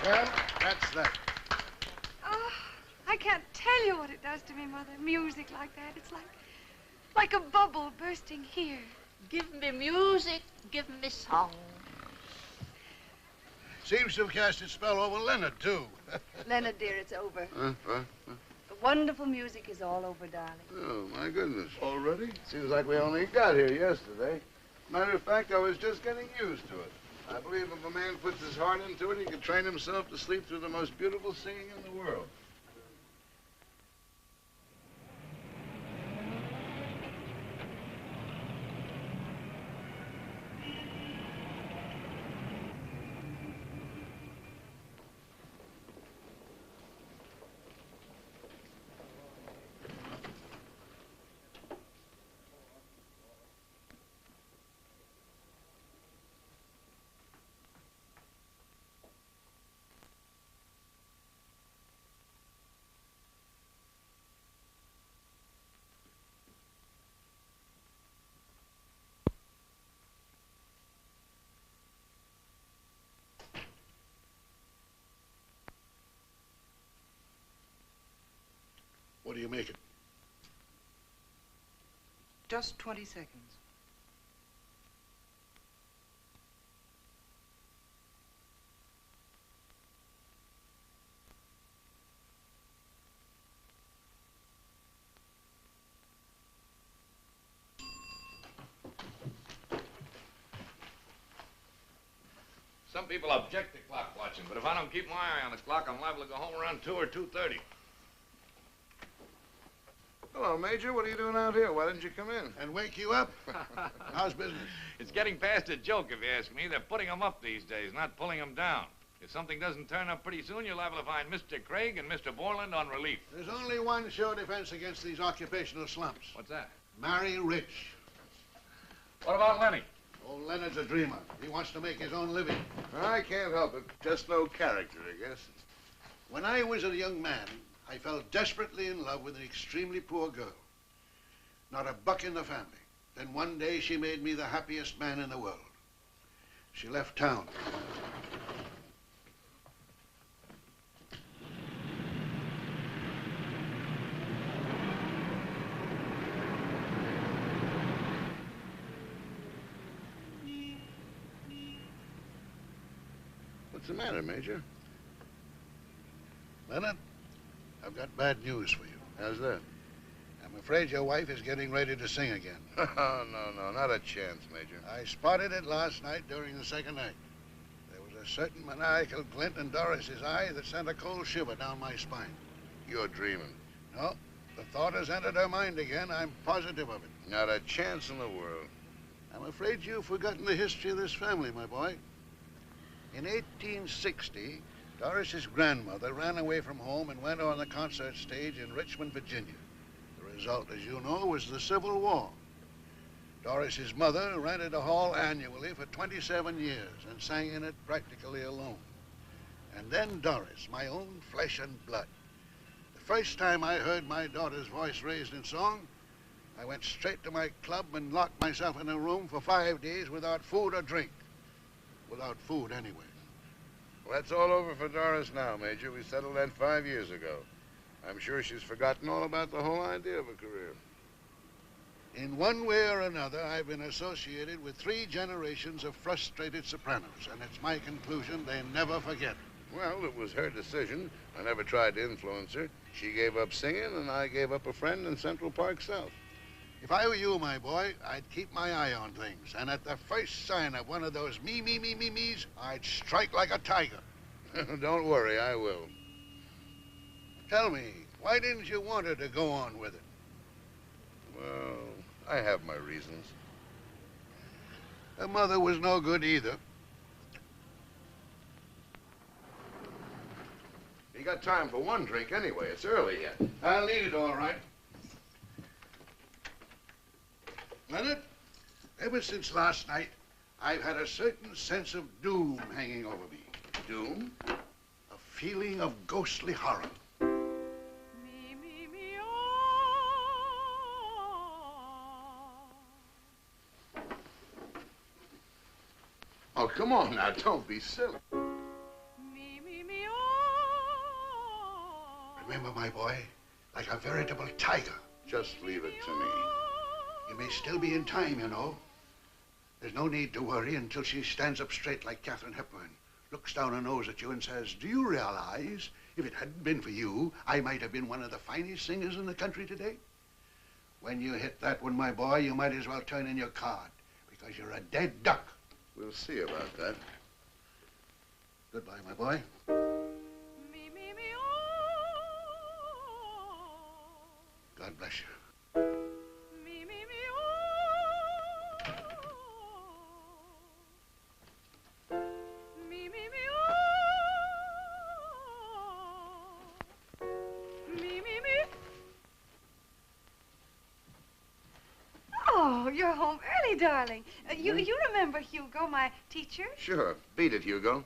Well, that's that. Oh, I can't tell you what it does to me, Mother. Music like that. It's like a bubble bursting here. Give me music, give me song. Seems to have cast its spell over Leonard, too. Leonard, dear, it's over. The wonderful music is all over, darling. Oh, my goodness. Already? Seems like we only got here yesterday. Matter of fact, I was just getting used to it. I believe if a man puts his heart into it, he can train himself to sleep through the most beautiful singing in the world. What do you make it? Just 20 seconds. Some people object to clock watching, but if I don't keep my eye on the clock, I'm liable to go home around 2 or 2:30. Hello, Major. What are you doing out here? Why didn't you come in? And wake you up? How's business? It's getting past a joke, if you ask me. They're putting them up these days, not pulling them down. If something doesn't turn up pretty soon, you're liable to find Mr. Craig and Mr. Borland on relief. There's only one sure defense against these occupational slumps. What's that? Marry rich. What about Lenny? Old Leonard's a dreamer. He wants to make his own living. I can't help it. Just no character, I guess. When I was a young man, I fell desperately in love with an extremely poor girl. Not a buck in the family. Then one day she made me the happiest man in the world. She left town. What's the matter, Major? Leonard, I've got bad news for you. How's that? I'm afraid your wife is getting ready to sing again. Oh, no, not a chance, Major. I spotted it last night during the second act. There was a certain maniacal glint in Doris's eye that sent a cold shiver down my spine. You're dreaming. No, the thought has entered her mind again. I'm positive of it. Not a chance in the world. I'm afraid you've forgotten the history of this family, my boy. In 1860, Doris's grandmother ran away from home and went on the concert stage in Richmond, Virginia. The result, as you know, was the Civil War. Doris's mother rented a hall annually for 27 years and sang in it practically alone. And then Doris, my own flesh and blood. The first time I heard my daughter's voice raised in song, I went straight to my club and locked myself in a room for 5 days without food or drink. Without food, anyway. Well, that's all over for Doris now, Major. We settled that 5 years ago. I'm sure she's forgotten all about the whole idea of a career. In one way or another, I've been associated with 3 generations of frustrated sopranos, and it's my conclusion they never forget. Well, it was her decision. I never tried to influence her. She gave up singing, and I gave up a friend in Central Park South. If I were you, my boy, I'd keep my eye on things. And at the first sign of one of those me's, I'd strike like a tiger. Don't worry, I will. Tell me, why didn't you want her to go on with it? Well, I have my reasons. Her mother was no good either. You got time for one drink anyway. It's early yet. I'll need it all right. Leonard, ever since last night, I've had a certain sense of doom hanging over me. Doom? A feeling of ghostly horror. Oh, come on now, don't be silly. Me, Remember, my boy, like a veritable tiger. Just leave it to me. You may still be in time, you know. There's no need to worry until she stands up straight like Katharine Hepburn, looks down her nose at you and says, do you realize, if it hadn't been for you, I might have been one of the finest singers in the country today? When you hit that one, my boy, you might as well turn in your card, because you're a dead duck. We'll see about that. Goodbye, my boy. God bless you. Oh, you're home early, darling. You remember Hugo, my teacher? Sure. Beat it, Hugo.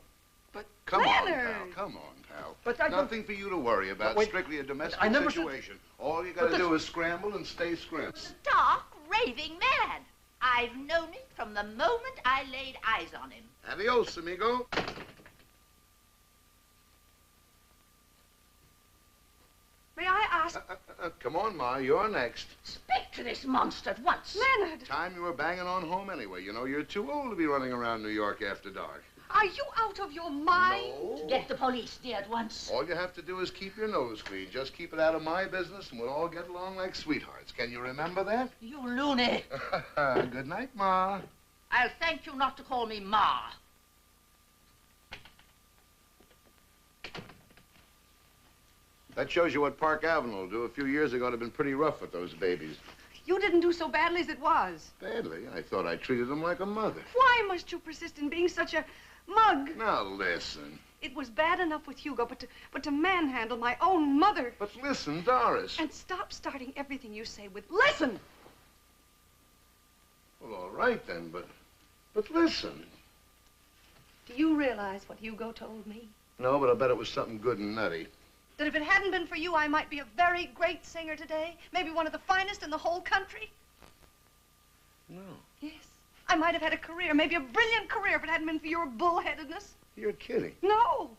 But Come on, Leonard. pal. Come on, pal. But I don't- Nothing for you to worry about. Wait. Strictly a domestic I never said- situation. All you gotta do is scramble and stay scrim. Stark, raving mad. I've known it from the moment I laid eyes on him. Adios, amigo. May I ask? Come on, Ma. You're next. Speak to this monster at once. Leonard, Time you were banging on home anyway. You know, you're too old to be running around New York after dark. are you out of your mind? No. Get the police, dear, at once. All you have to do is keep your nose clean. Just keep it out of my business, and we'll all get along like sweethearts. Can you remember that? You loony. Good night, Ma. I'll thank you not to call me Ma. That shows you what Park Avenue will do. A few years ago, it'd have been pretty rough with those babies. You didn't do so badly as it was. Badly. I thought I treated them like a mother. Why must you persist in being such a mug? Now, listen. It was bad enough with Hugo, but to manhandle my own mother. But listen, Doris. And stop starting everything you say with listen. Well, all right then, but listen. Do you realize what Hugo told me? No, but I bet it was something good and nutty. That if it hadn't been for you, I might be a very great singer today. Maybe one of the finest in the whole country. No. Yes. I might have had a career, maybe a brilliant career, if it hadn't been for your bullheadedness. You're kidding. No.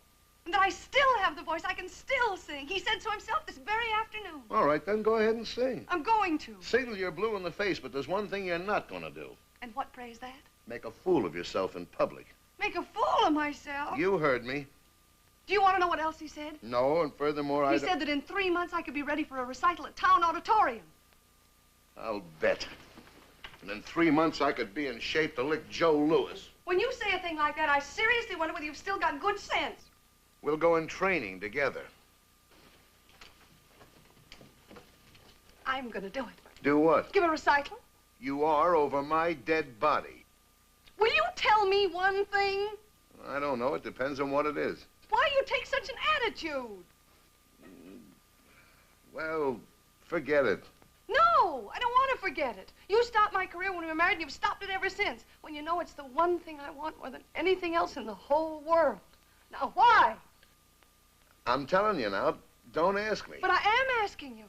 And that I still have the voice. I can still sing. He said so himself this very afternoon. All right, then go ahead and sing. I'm going to. Sing till you're blue in the face, but there's one thing you're not going to do. And what praise that? Make a fool of yourself in public. Make a fool of myself. You heard me. Do you want to know what else he said? No, and furthermore, He said that in 3 months I could be ready for a recital at Town Auditorium. I'll bet. And in 3 months, I could be in shape to lick Joe Louis. When you say a thing like that, I seriously wonder whether you've still got good sense. We'll go in training together. I'm going to do it. Do what? Give a recital. You are over my dead body. Will you tell me one thing? I don't know. It depends on what it is. Why you take such an attitude? Well, forget it. No, I don't want to forget it. You stopped my career when we were married, and you've stopped it ever since. When you know it's the one thing I want more than anything else in the whole world. Now, why? I'm telling you now, don't ask me. But I am asking you.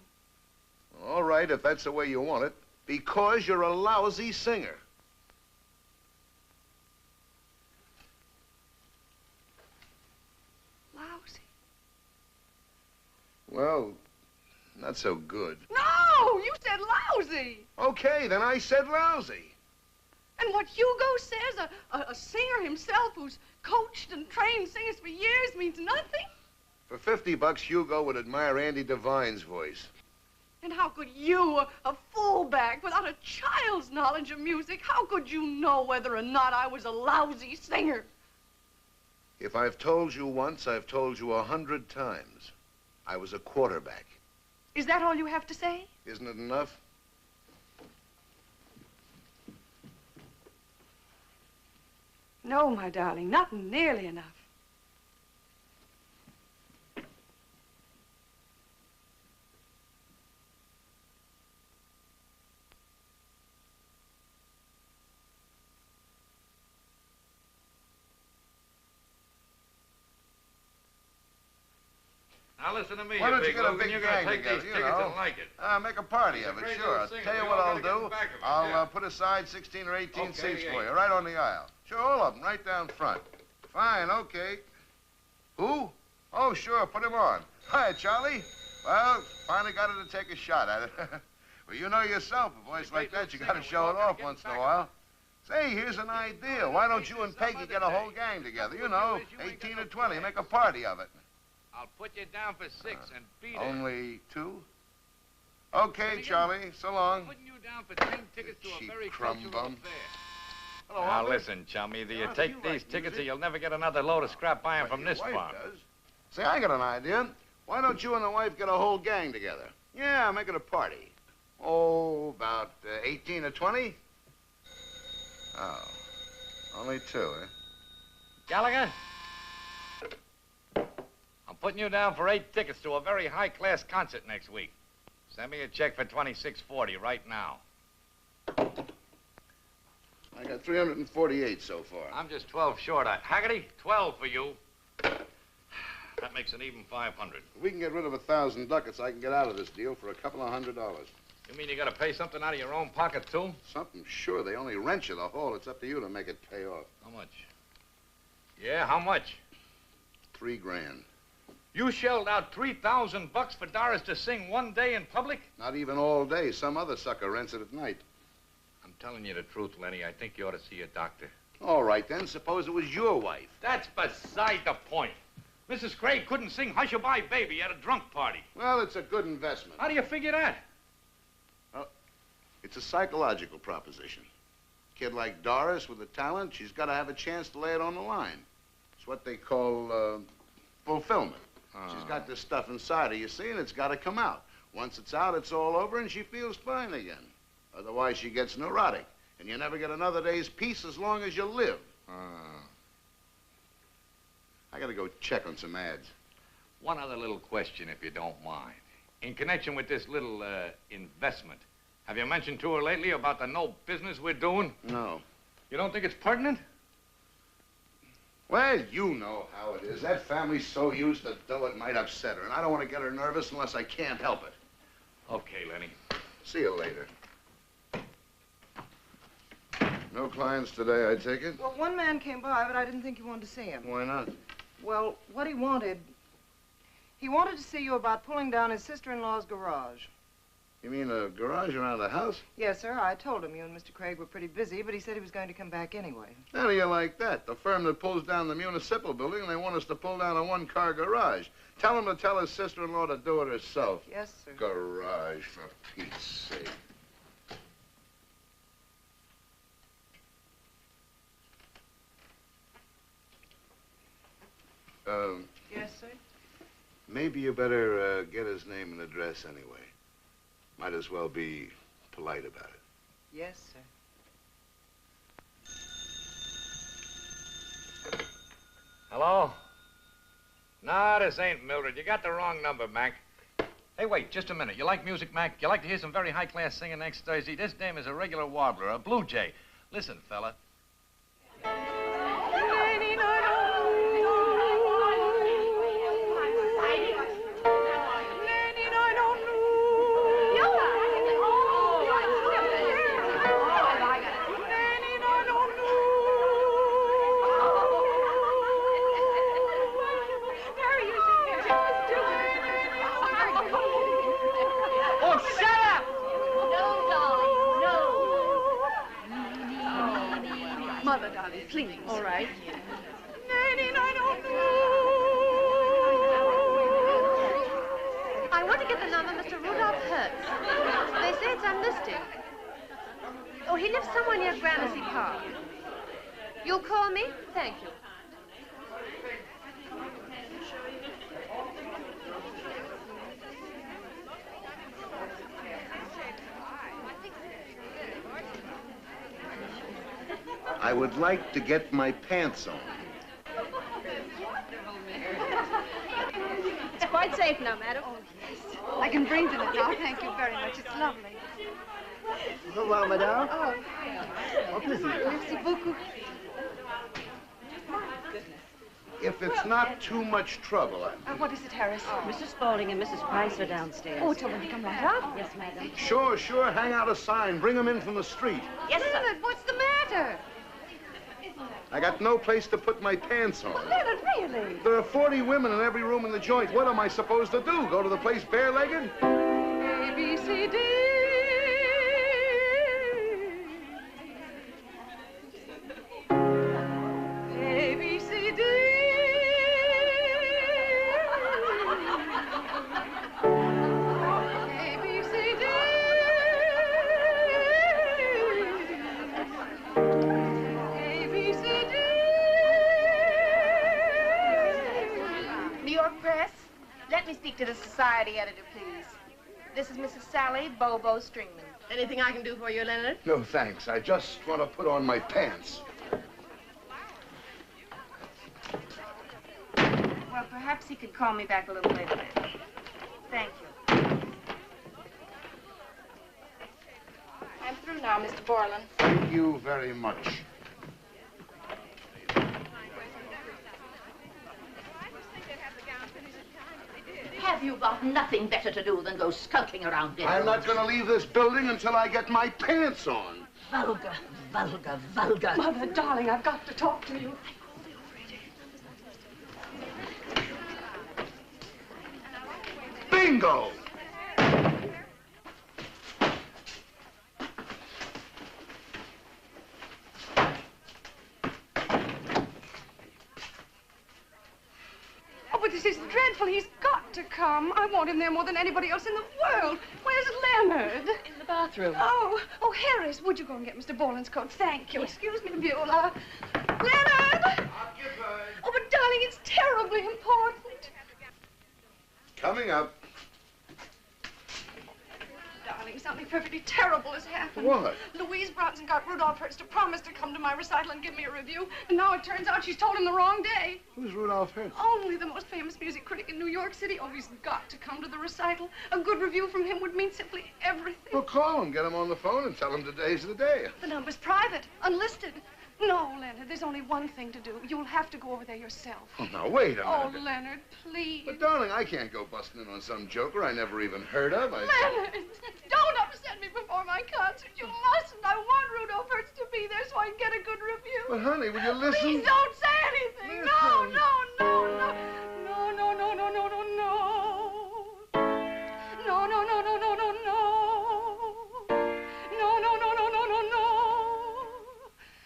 All right, if that's the way you want it. Because you're a lousy singer. Lousy. Well, not so good. No, you said lousy. Okay, then I said lousy. And what Hugo says, a singer himself who's coached and trained singers for years means nothing? For $50, Hugo would admire Andy Devine's voice. And how could you, a fullback, without a child's knowledge of music, how could you know whether or not I was a lousy singer? If I've told you once, I've told you 100 times. I was a quarterback. Is that all you have to say? Isn't it enough? No, my darling, not nearly enough. Now listen to me, Why don't you big get a Luke, big and you're gonna gang take together, these you tickets know? and like it. Make a party He's a of it, great sure. little I'll singer. tell you We what all I'll gotta get in do. the back of it, I'll yeah. put aside 16 or 18 Okay, seats yeah. for you, right on the aisle. Sure, all of them, right down front. Fine, okay. Who? Oh, sure, put him on. Hi, Charlie. Well, finally got her to take a shot at it. Well, you know yourself, a voice like that, you got to show it off once in a while. Say, here's an idea. Why don't you and Peggy get a whole gang together? You know, 18 or 20, make a party of it. I'll put you down for 6 and beat it. Only 2? Okay, Charlie, so long. I'm putting you down for 10 tickets to a very cultural bum. affair. Hello, Now, Uncle. listen, chum, either you Huh? take You these like tickets or music? you'll never get another load of scrap iron from Your this wife farm. does. Say, I got an idea. Why don't you and the wife get a whole gang together? Yeah, make it a party. Oh, about 18 or 20? Oh, only 2, eh? Gallagher? I'm putting you down for 8 tickets to a very high-class concert next week. Send me a check for $26.40 right now. I got 348 so far. I'm just 12 short. Haggerty, 12 for you. That makes an even 500. If we can get rid of 1,000 ducats, I can get out of this deal for a couple of $100. You mean you gotta pay something out of your own pocket, too? Something, sure. They only rent you the hall. It's up to you to make it pay off. How much? Yeah, how much? $3 grand. You shelled out $3,000 for Doris to sing one day in public? Not even all day. Some other sucker rents it at night. I'm telling you the truth, Lenny. I think you ought to see a doctor. All right, then. Suppose it was your wife. That's beside the point. Mrs. Craig couldn't sing Hush-A-Bye Baby at a drunk party. Well, it's a good investment. How do you figure that? Well, it's a psychological proposition. Kid like Doris with the talent, she's got to have a chance to lay it on the line. It's what they call fulfillment. She's got this stuff inside her, you see, and it's got to come out. Once it's out, it's all over, and she feels fine again. Otherwise, she gets neurotic, and you never get another day's peace as long as you live. I got to go check on some ads. One other little question, if you don't mind. In connection with this little investment, have you mentioned to her lately about the no business we're doing? No. You don't think it's pertinent? Well, you know how it is. That family's so used to dough it might upset her, and I don't want to get her nervous unless I can't help it. Okay, Lenny. See you later. No clients today, I take it? Well, one man came by, but I didn't think you wanted to see him. Why not? Well, what he wanted to see you about pulling down his sister-in-law's garage. You mean a garage around the house? Yes, sir. I told him you and Mr. Craig were pretty busy, but he said he was going to come back anyway. How do you like that? The firm that pulls down the municipal building, they want us to pull down a one-car garage. Tell him to tell his sister-in-law to do it herself. Yes, sir. Garage, for Pete's sake. Yes, sir. Maybe you better get his name and address anyway. Might as well be polite about it. Yes, sir. Hello? No, this ain't Mildred. You got the wrong number, Mac. Hey, wait, just a minute. You like music, Mac? You like to hear some very high-class singing next Thursday? This dame is a regular warbler, a blue jay. Listen, fella. Mother, darling, please. All right. I want to get the number Mr. Rudolph Hertz. They say it's unlisted. Oh, he lives somewhere near Gramercy Park. You'll call me? Thank you. I would like to get my pants on. It's quite safe now, madam. Oh, yes. I can breathe in it now. Thank you very much. It's lovely. Au revoir, madame. Oh, Au plaisir. merci beaucoup. If it's not too much trouble, What is it, Harris? Mrs. Spaulding and Mrs. Price are downstairs. Oh, tell them to come right up. Yes, madam. Sure, hang out a sign. Bring them in from the street. Yes, sir. Leonard, what's the matter? I got no place to put my pants on. Oh, Leonard, really? There are 40 women in every room in the joint. What am I supposed to do? Go to the place bare-legged? A, B, C, D. A, B, C, D. A, B, C, D. A, B, C, D. New York Press, let me speak to the society editor, please. This is Mrs. Sally Bobo Stringman. Anything I can do for you, Leonard? No, thanks. I just want to put on my pants. Well, perhaps he could call me back a little later then. Thank you. I'm through now, Mr. Borland. Thank you very much. Have you got nothing better to do than go skulking around there? I'm not going to leave this building until I get my pants on. Vulgar, vulgar, vulgar. Mother, darling, I've got to talk to you. Bingo! Oh, but this is dreadful. He's got to come. I want him there more than anybody else in the world. Where's Leonard? In the bathroom. Oh, Harris, would you go and get Mr. Borland's coat? Thank you. Excuse me, Beulah. Leonard! Oh, but darling, it's terribly important. Coming up. Darling, something perfectly terrible has happened. What? Louise Bronson got Rudolph Hertz to promise to come to my recital and give me a review, and now it turns out she's told him the wrong day. Who's Rudolph Hertz? Only the most famous music critic in New York City. Oh, he's got to come to the recital. A good review from him would mean simply everything. Well, call him, get him on the phone, and tell him today's the day. The number's private, unlisted. No, Leonard, there's only one thing to do. You'll have to go over there yourself. Oh, now, wait a Oh, minute. Leonard, please. But, darling, I can't go busting in on some joker I never even heard of. Leonard, don't upset me before my concert. You mustn't. I want Rudolph Hertz to be there so I can get a good review. But, honey, will you listen? Please don't say anything. Listen. No, no, no, no. No, no, no, no, no, no, no. No, no, no, no, no, no, no. No, no, no, no, no, no, no.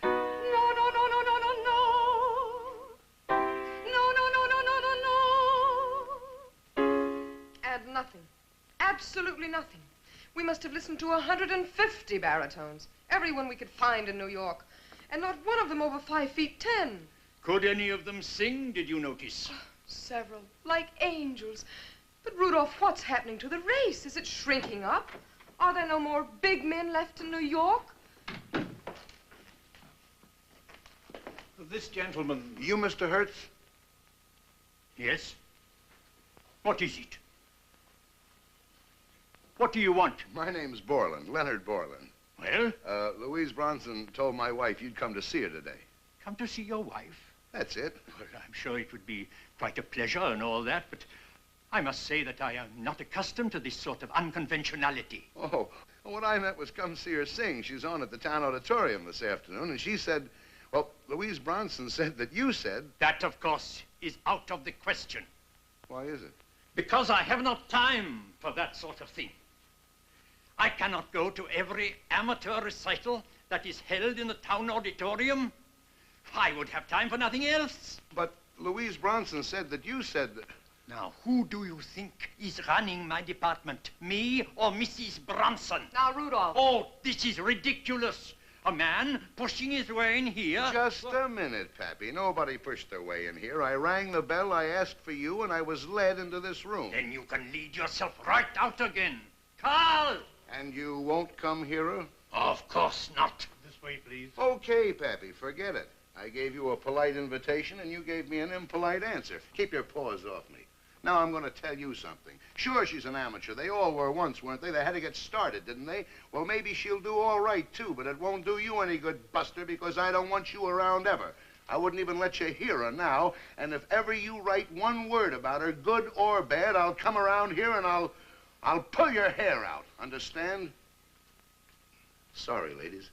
No, no, no, no, no, no, no. No, no, no, no, no, no, no. Add nothing. Absolutely nothing. We must have listened to 150 baritones. Everyone we could find in New York. And not one of them over 5'10". Could any of them sing, did you notice? Several. Like angels. But, Rudolph, what's happening to the race? Is it shrinking up? Are there no more big men left in New York? This gentleman... You, Mr. Hertz? Yes? What is it? What do you want? My name's Borland, Leonard Borland. Well? Louise Bronson told my wife you'd come to see her today. Come to see your wife? That's it. Well, I'm sure it would be quite a pleasure and all that, but I must say that I am not accustomed to this sort of unconventionality. Oh, what I meant was come see her sing. She's on at the town auditorium this afternoon, and she said, well, Louise Bronson said that you said... That, of course, is out of the question. Why is it? Because I have not time for that sort of thing. I cannot go to every amateur recital that is held in the town auditorium. I would have time for nothing else. But Louise Bronson said that you said that... Now, who do you think is running my department? Me or Mrs. Bronson? Now, Rudolph. Oh, this is ridiculous. A man pushing his way in here. Just a minute, Pappy. Nobody pushed their way in here. I rang the bell, I asked for you, and I was led into this room. Then you can lead yourself right out again. Carl! And you won't come here? Of course not. This way, please. Okay, Pappy, forget it. I gave you a polite invitation, and you gave me an impolite answer. Keep your paws off me. Now I'm going to tell you something. Sure, she's an amateur. They all were once, weren't they? They had to get started, didn't they? Well, maybe she'll do all right, too, but it won't do you any good, Buster, because I don't want you around ever. I wouldn't even let you hear her now, and if ever you write one word about her, good or bad, I'll come around here and I'll pull your hair out. Understand? Sorry, ladies.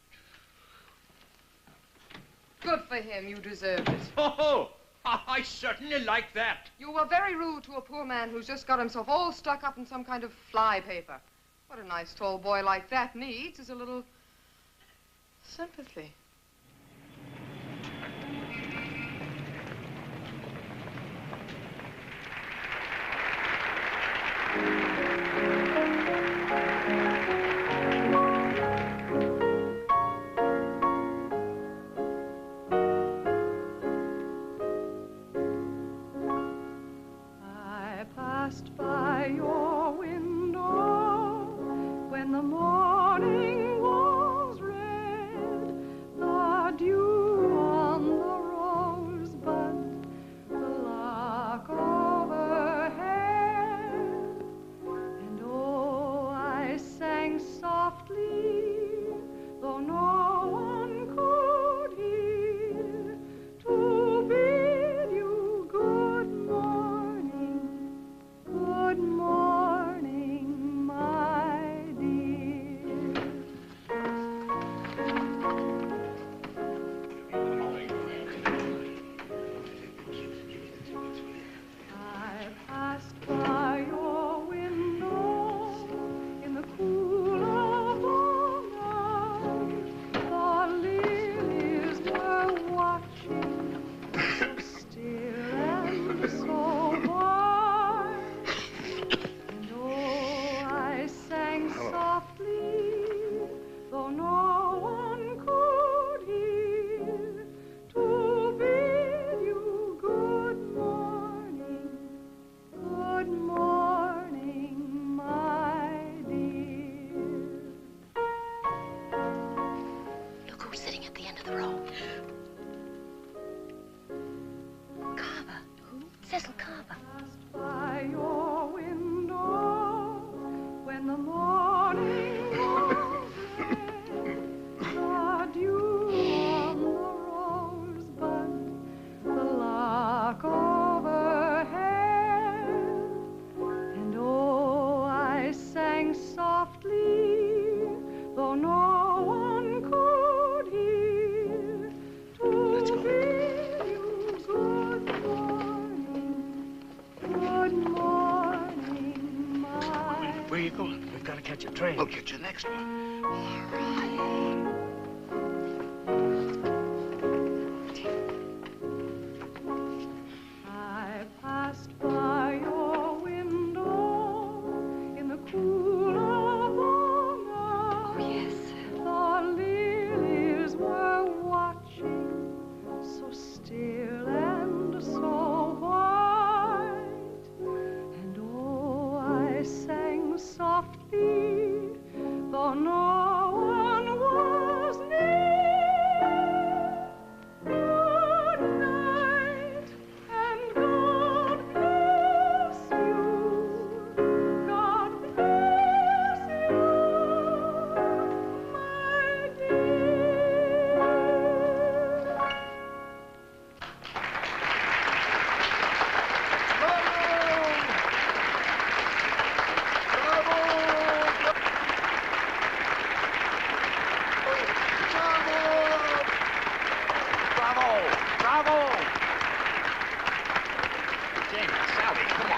Good for him. You deserved it. Oh, I certainly like that. You were very rude to a poor man who's just got himself all stuck up in some kind of fly paper. What a nice tall boy like that needs is a little sympathy. By your window when the morning was red, the dew on the rosebud, the lark overhead, and oh, I sang softly, though no one could hear, to bid you good morning. Good morning, my dear. I passed by your window in the cool of the night. The lilies were watching, so still and so white. And oh, I sang softly, though no one could hear, to bid you good morning, my dear. Look who's sitting at the end of the row. Carver. Who? Cecil Carver. By your window when the morning was red, the dew on the rosebud, the lark overhead, and oh, I sang softly, though no one could hear, to bid you good morning. Good morning, my... Where are you going? We've got to catch a train. We'll get you next one. I passed by your window in the cool of the night. Oh, yes. The lilies were watching, so still and so white. And oh, I sang softly, though no one was near. Good night, and God bless you. God bless you, my dear. Bravo! Bravo! Jamie, Sally, come on.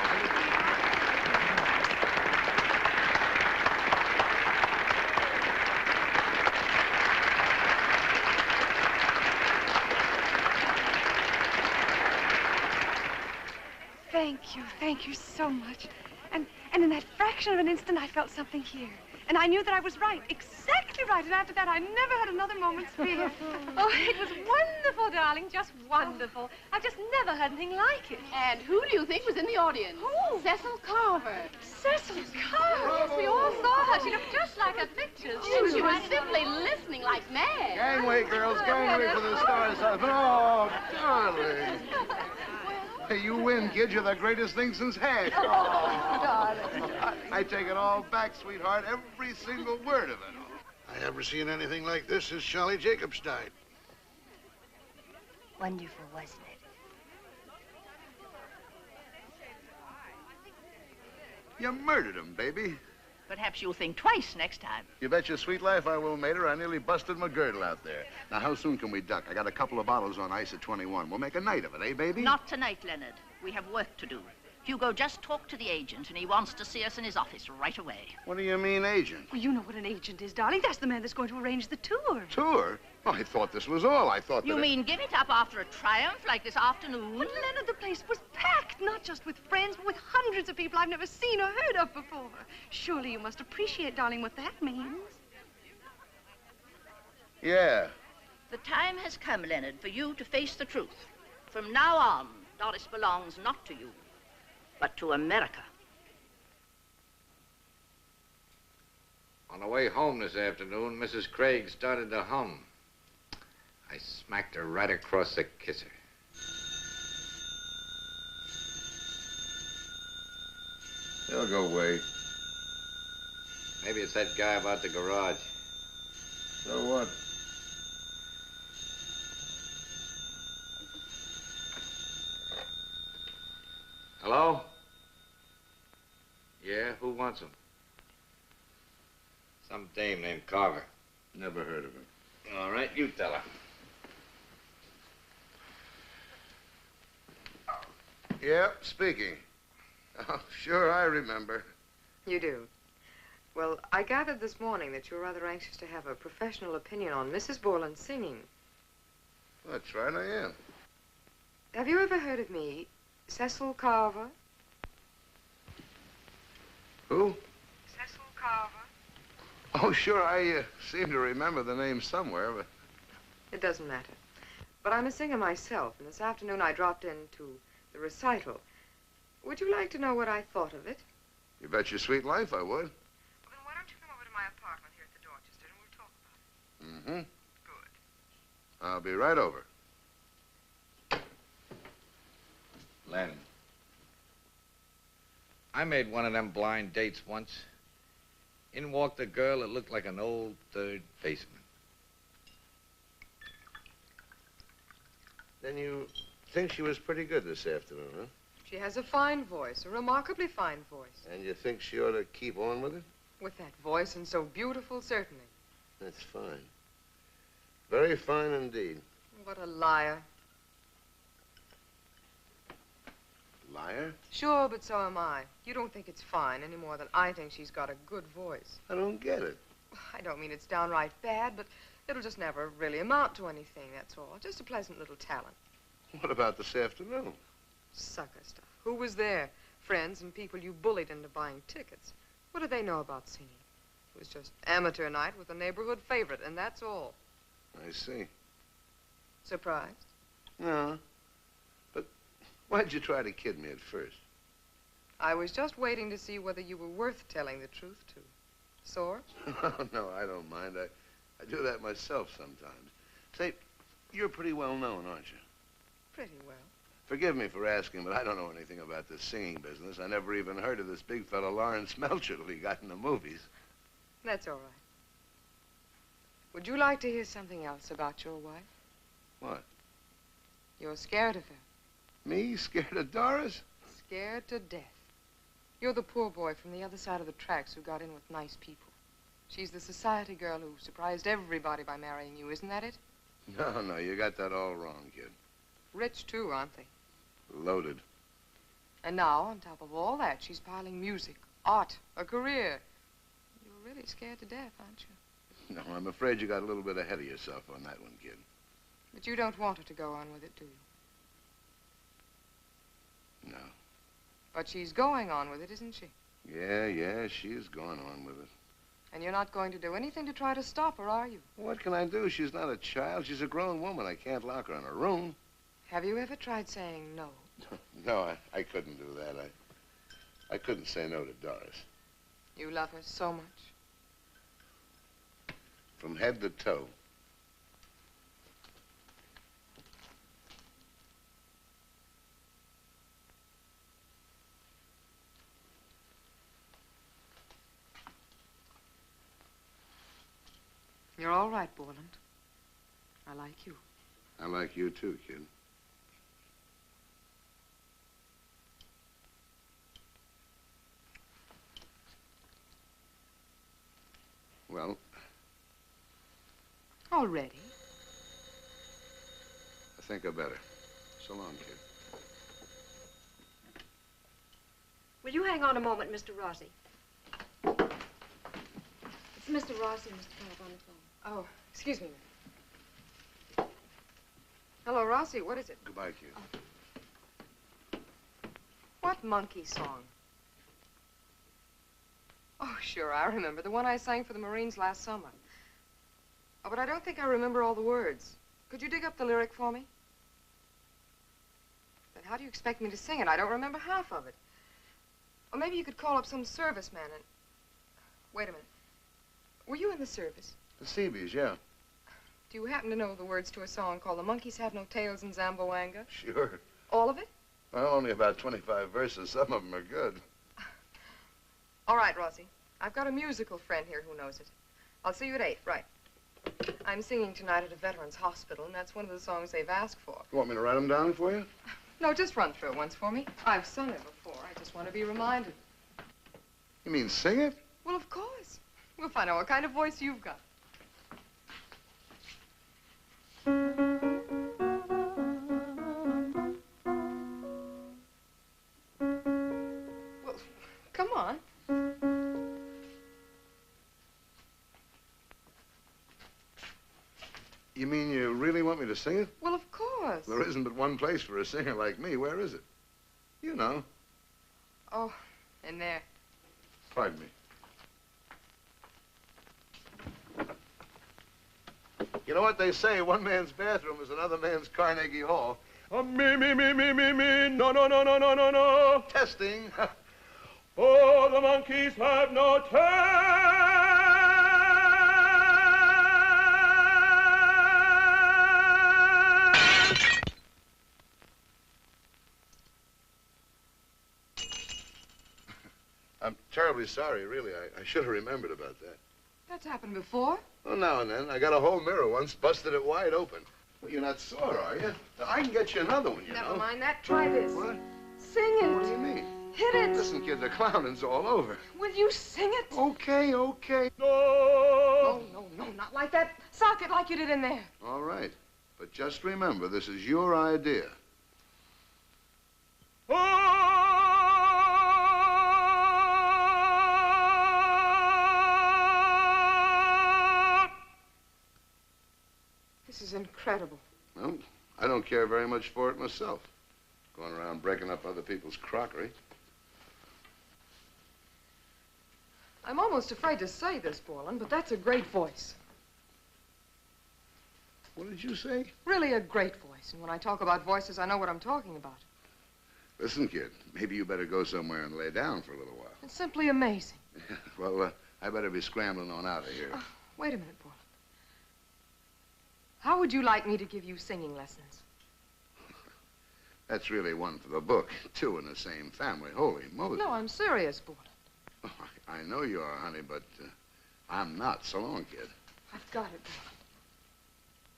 Thank you so much. And in that fraction of an instant, I felt something here. And I knew that I was right, exactly right. And after that, I never had another moment's fear. Oh, it was wonderful, darling, just wonderful. I've just never heard anything like it. And who do you think was in the audience? Who? Cecil Carver. Cecil Carver. Yes, we all saw her. She looked just like her pictures. She was simply listening like mad. Gangway, girls, gangway for the stars. Oh, darling. Hey, you win, kid. You're the greatest thing since hash. Oh, darling. I take it all back, sweetheart. Every single word of it. I haven't seen anything like this since Charlie Jacobs died. Wonderful, wasn't it? You murdered him, baby. Perhaps you'll think twice next time. You bet your sweet life I will, Mater. I nearly busted my girdle out there. Now, how soon can we duck? I got a couple of bottles on ice at 21. We'll make a night of it, eh, baby? Not tonight, Leonard. We have work to do. Hugo just talked to the agent, and he wants to see us in his office right away. What do you mean, agent? Well, you know what an agent is, darling. That's the man that's going to arrange the tour. Tour? Oh, I thought this was all. I thought You mean give it up after a triumph like this afternoon? But, Leonard, the place was packed, not just with friends, but with hundreds of people I've never seen or heard of before. Surely you must appreciate, darling, what that means. Yeah. The time has come, Leonard, for you to face the truth. From now on, Doris belongs not to you, but to America. On the way home this afternoon, Mrs. Craig started to hum. I smacked her right across the kisser. They'll go away. Maybe it's that guy about the garage. So what? Hello? Yeah, who wants him? Some dame named Carver. Never heard of him. All right, you tell her. Yeah, speaking. Oh, sure, I remember. You do? Well, I gathered this morning that you're rather anxious to have a professional opinion on Mrs. Borland's singing. That's right, I am. Have you ever heard of me, Cecil Carver? Who? Cecil Carver. Oh, sure, I seem to remember the name somewhere, but... It doesn't matter. But I'm a singer myself, and this afternoon I dropped in to the recital. Would you like to know what I thought of it? You bet your sweet life I would. Well, then why don't you come over to my apartment here at the Dorchester and we'll talk about it? Mm-hmm. Good. I'll be right over. Len, I made one of them blind dates once. In walked a girl that looked like an old third baseman. Then you think she was pretty good this afternoon, huh? She has a fine voice, a remarkably fine voice. And you think she ought to keep on with it? With that voice and so beautiful, certainly. That's fine. Very fine indeed. What a liar. Liar? Sure, but so am I. You don't think it's fine any more than I think she's got a good voice. I don't get it. I don't mean it's downright bad, but it'll just never really amount to anything, that's all. Just a pleasant little talent. What about this afternoon? Sucker stuff. Who was there? Friends and people you bullied into buying tickets. What do they know about singing? It was just amateur night with a neighborhood favorite, and that's all. I see. Surprised? No. But why'd you try to kid me at first? I was just waiting to see whether you were worth telling the truth to. Sore? Oh, no, I don't mind. I do that myself sometimes. Say, you're pretty well known, aren't you? Pretty well. Forgive me for asking, but I don't know anything about this singing business. I never even heard of this big fellow Lawrence Melcher till he got in the movies. That's all right. Would you like to hear something else about your wife? What? You're scared of her. Me? Scared of Doris? Scared to death. You're the poor boy from the other side of the tracks who got in with nice people. She's the society girl who surprised everybody by marrying you, isn't that it? No, you got that all wrong, kid. Rich, too, aren't they? Loaded. And now, on top of all that, she's piling music, art, a career. You're really scared to death, aren't you? No, I'm afraid you got a little bit ahead of yourself on that one, kid. But you don't want her to go on with it, do you? No. But she's going on with it, isn't she? Yeah, she's going on with it. And you're not going to do anything to try to stop her, are you? What can I do? She's not a child. She's a grown woman. I can't lock her in a room. Have you ever tried saying no? No, I couldn't do that. I couldn't say no to Doris. You love her so much. From head to toe. You're all right, Borland. I like you. I like you too, kid. Already? I think I better. So long, kid. Will you hang on a moment, Mr. Rossi? It's Mr. Rossi, Mr. Carver, on the phone. Oh, excuse me. Hello, Rossi. What is it? Goodbye, kid. What monkey song? Oh, sure, I remember. The one I sang for the Marines last summer. Oh, but I don't think I remember all the words. Could you dig up the lyric for me? Then how do you expect me to sing it? I don't remember half of it. Or maybe you could call up some serviceman and... Wait a minute. Were you in the service? The Seabees, yeah. Do you happen to know the words to a song called The Monkeys Have No Tails in Zamboanga? Sure. All of it? Well, only about 25 verses. Some of them are good. All right, Rossi. I've got a musical friend here who knows it. I'll see you at 8, right. I'm singing tonight at a veterans hospital, and that's one of the songs they've asked for. You want me to write them down for you? No, just run through it once for me. I've sung it before. I just want to be reminded. You mean sing it? Well, of course. We'll find out what kind of voice you've got. Well, come on. You mean you really want me to sing it? Well, of course. There isn't but one place for a singer like me. Where is it? You know. Oh, in there. Pardon me. You know what they say, one man's bathroom is another man's Carnegie Hall. Me, no, no, no, no, no, no, no. Testing. Oh, the monkeys have no tail. I'm terribly sorry, really. I should have remembered about that. That's happened before. Well, now and then. I got a whole mirror once, busted it wide open. Well, you're not sore, are you? I can get you another one, you know. Never mind that. Try this. What? Sing it. What do you mean? Hit it. Listen, kid, the clowning's all over. Will you sing it? Okay, okay. No. No, no, no, not like that. Sock it like you did in there. All right. But just remember, this is your idea. This is incredible. Well, I don't care very much for it myself. Going around breaking up other people's crockery. I'm almost afraid to say this, Borland, but that's a great voice. What did you say? Really a great voice. And when I talk about voices, I know what I'm talking about. Listen, kid, maybe you better go somewhere and lay down for a little while. It's simply amazing. Well, I better be scrambling on out of here. Wait a minute, Borland. How would you like me to give you singing lessons? That's really one for the book. Two in the same family. Holy Moses. No, I'm serious, Borland. Oh, I know you are, honey, but I'm not. So long, kid. I've got it, Borland.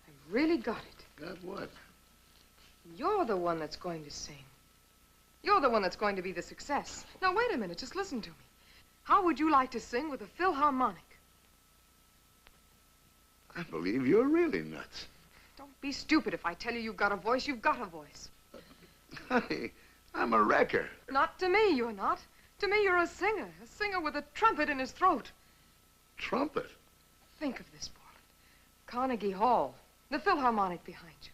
I've really got it. Got what? You're the one that's going to sing. You're the one that's going to be the success. Now, wait a minute. Just listen to me. How would you like to sing with a Philharmonic? I believe you're really nuts. Don't be stupid. If I tell you you've got a voice, you've got a voice. Honey, I'm a wrecker. Not to me, you're not. To me, you're a singer with a trumpet in his throat. Trumpet? Think of this, Borland. Carnegie Hall, the Philharmonic behind you.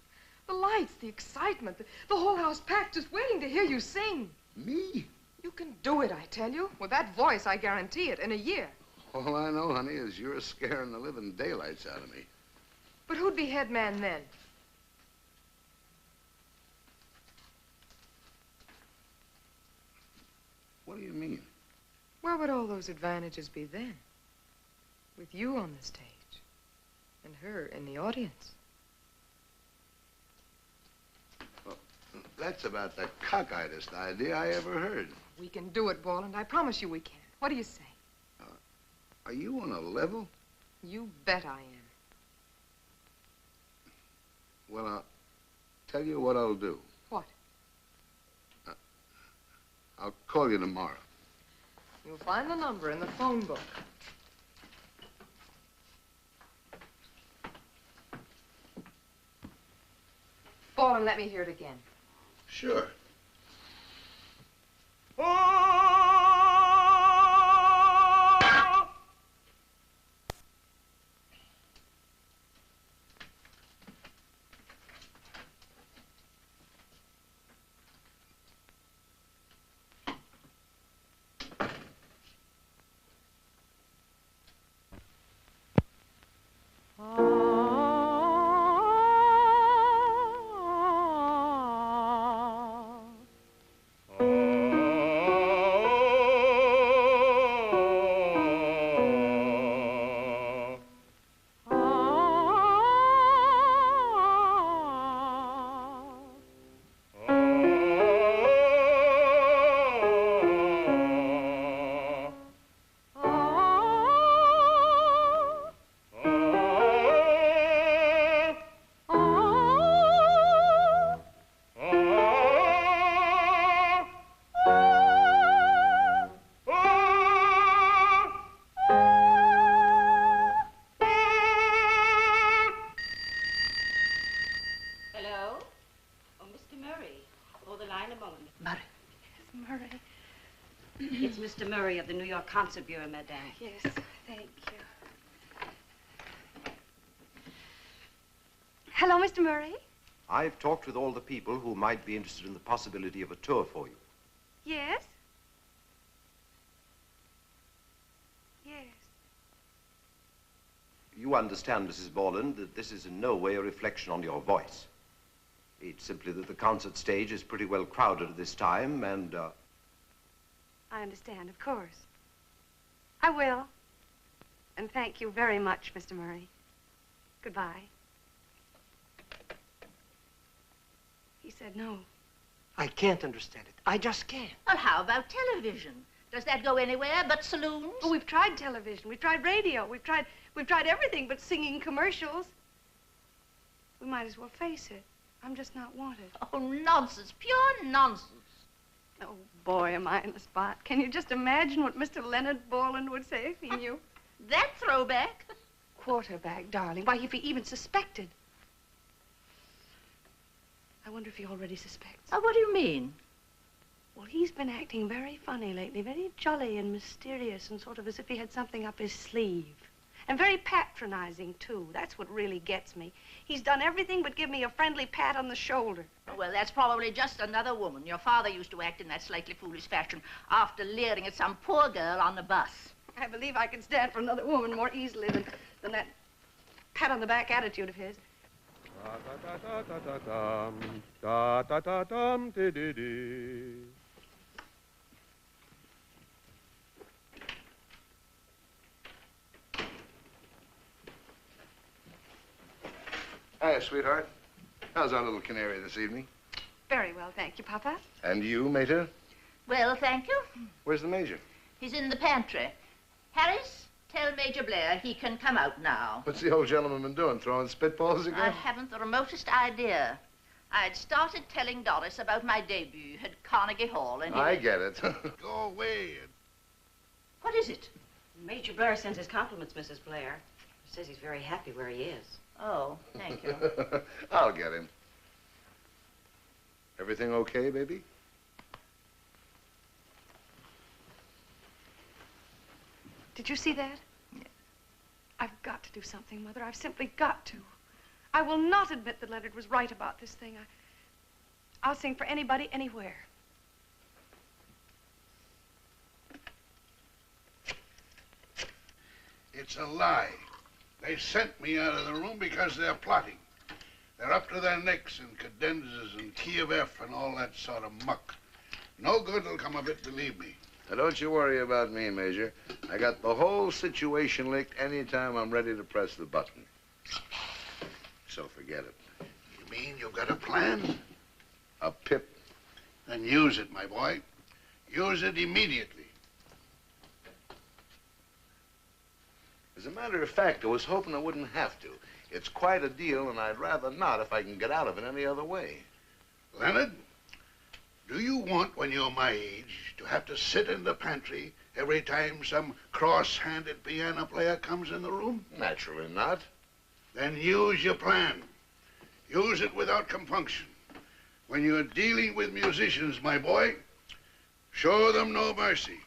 The lights, the excitement, the whole house packed just waiting to hear you sing. Me? You can do it, I tell you. With that voice, I guarantee it, in a year. All I know, honey, is you're scaring the living daylights out of me. But who'd be head man then? What do you mean? Where would all those advantages be then? With you on the stage and her in the audience. Well, that's about the cockeyedest idea I ever heard. We can do it, Borland. I promise you we can. What do you say? Are you on a level? You bet I am. Well, I'll tell you what I'll do. What? I'll call you tomorrow. You'll find the number in the phone book. call and let me hear it again. Sure. It's Mr. Murray of the New York Concert Bureau, Madame. Yes, thank you. Hello, Mr. Murray. I've talked with all the people who might be interested in the possibility of a tour for you. Yes? Yes. You understand, Mrs. Borland, that this is in no way a reflection on your voice. It's simply that the concert stage is pretty well crowded at this time, and, I understand, of course. I will. And thank you very much, Mr. Murray. Goodbye. He said no. I can't understand it. I just can't. Well, how about television? Does that go anywhere but saloons? Oh, we've tried television. We've tried radio. We've tried everything but singing commercials. We might as well face it. I'm just not wanted. Oh, nonsense. Pure nonsense. Oh, boy, am I in the spot. Can you just imagine what Mr. Leonard Borland would say if he knew? That throwback? Quarterback, darling. Why, if he even suspected. I wonder if he already suspects. Oh, what do you mean? Well, he's been acting very funny lately, very jolly and mysterious and sort of as if he had something up his sleeve. And very patronizing, too. That's what really gets me. He's done everything but give me a friendly pat on the shoulder. Well, that's probably just another woman. Your father used to act in that slightly foolish fashion after leering at some poor girl on the bus. I believe I can stand for another woman more easily than that pat on the back attitude of his. Hiya, sweetheart. How's our little canary this evening? Very well, thank you, Papa. And you, Mater? Well, thank you. Where's the Major? He's in the pantry. Harris, tell Major Blair he can come out now. What's the old gentleman been doing, throwing spitballs again? I haven't the remotest idea. I'd started telling Doris about my debut at Carnegie Hall, and I get it. Go away. What is it? Major Blair sends his compliments, Mrs. Blair. He says he's very happy where he is. Oh, thank you. I'll get him. Everything okay, baby? Did you see that? Yeah. I've got to do something, Mother. I've simply got to. I will not admit that Leonard was right about this thing. I'll sing for anybody, anywhere. It's a lie. They sent me out of the room because they're plotting. They're up to their necks in cadenzas and key of F and all that sort of muck. No good will come of it, believe me. Now, don't you worry about me, Major. I got the whole situation licked anytime I'm ready to press the button. So forget it. You mean you've got a plan? A pip. Then use it, my boy. Use it immediately. As a matter of fact, I was hoping I wouldn't have to. It's quite a deal, and I'd rather not if I can get out of it any other way. Leonard, do you want, when you're my age, to have to sit in the pantry every time some cross-handed piano player comes in the room? Naturally not. Then use your plan. Use it without compunction. When you're dealing with musicians, my boy, show them no mercy.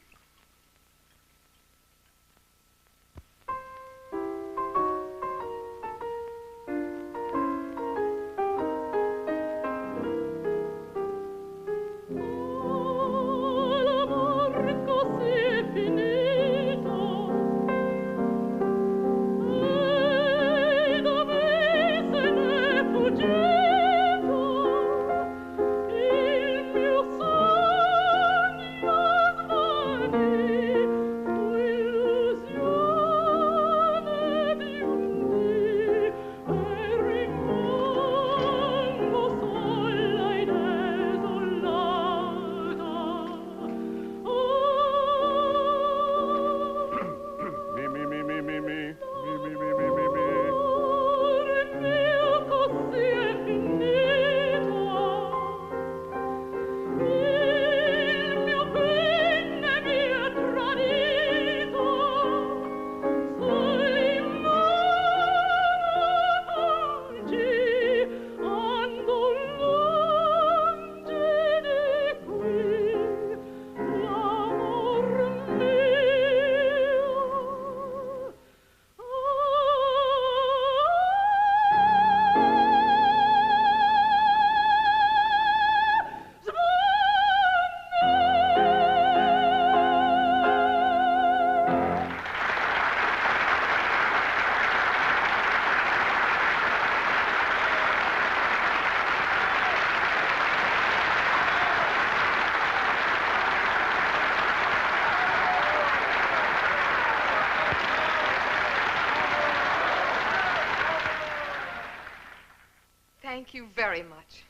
Thank you very much.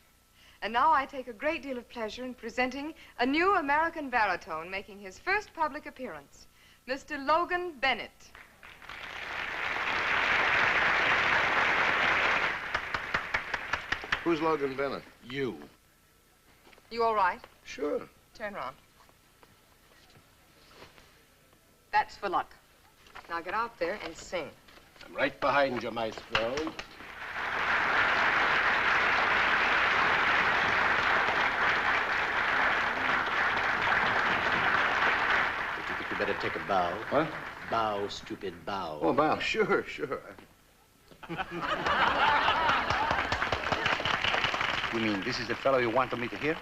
And now I take a great deal of pleasure in presenting a new American baritone making his first public appearance, Mr. Logan Bennett. Who's Logan Bennett? You. You all right? Sure. Turn around. That's for luck. Now get out there and sing. I'm right behind you, maestro. You better take a bow. What? Bow, stupid, bow. Oh, bow. Sure, sure. You mean this is the fellow you wanted me to hear?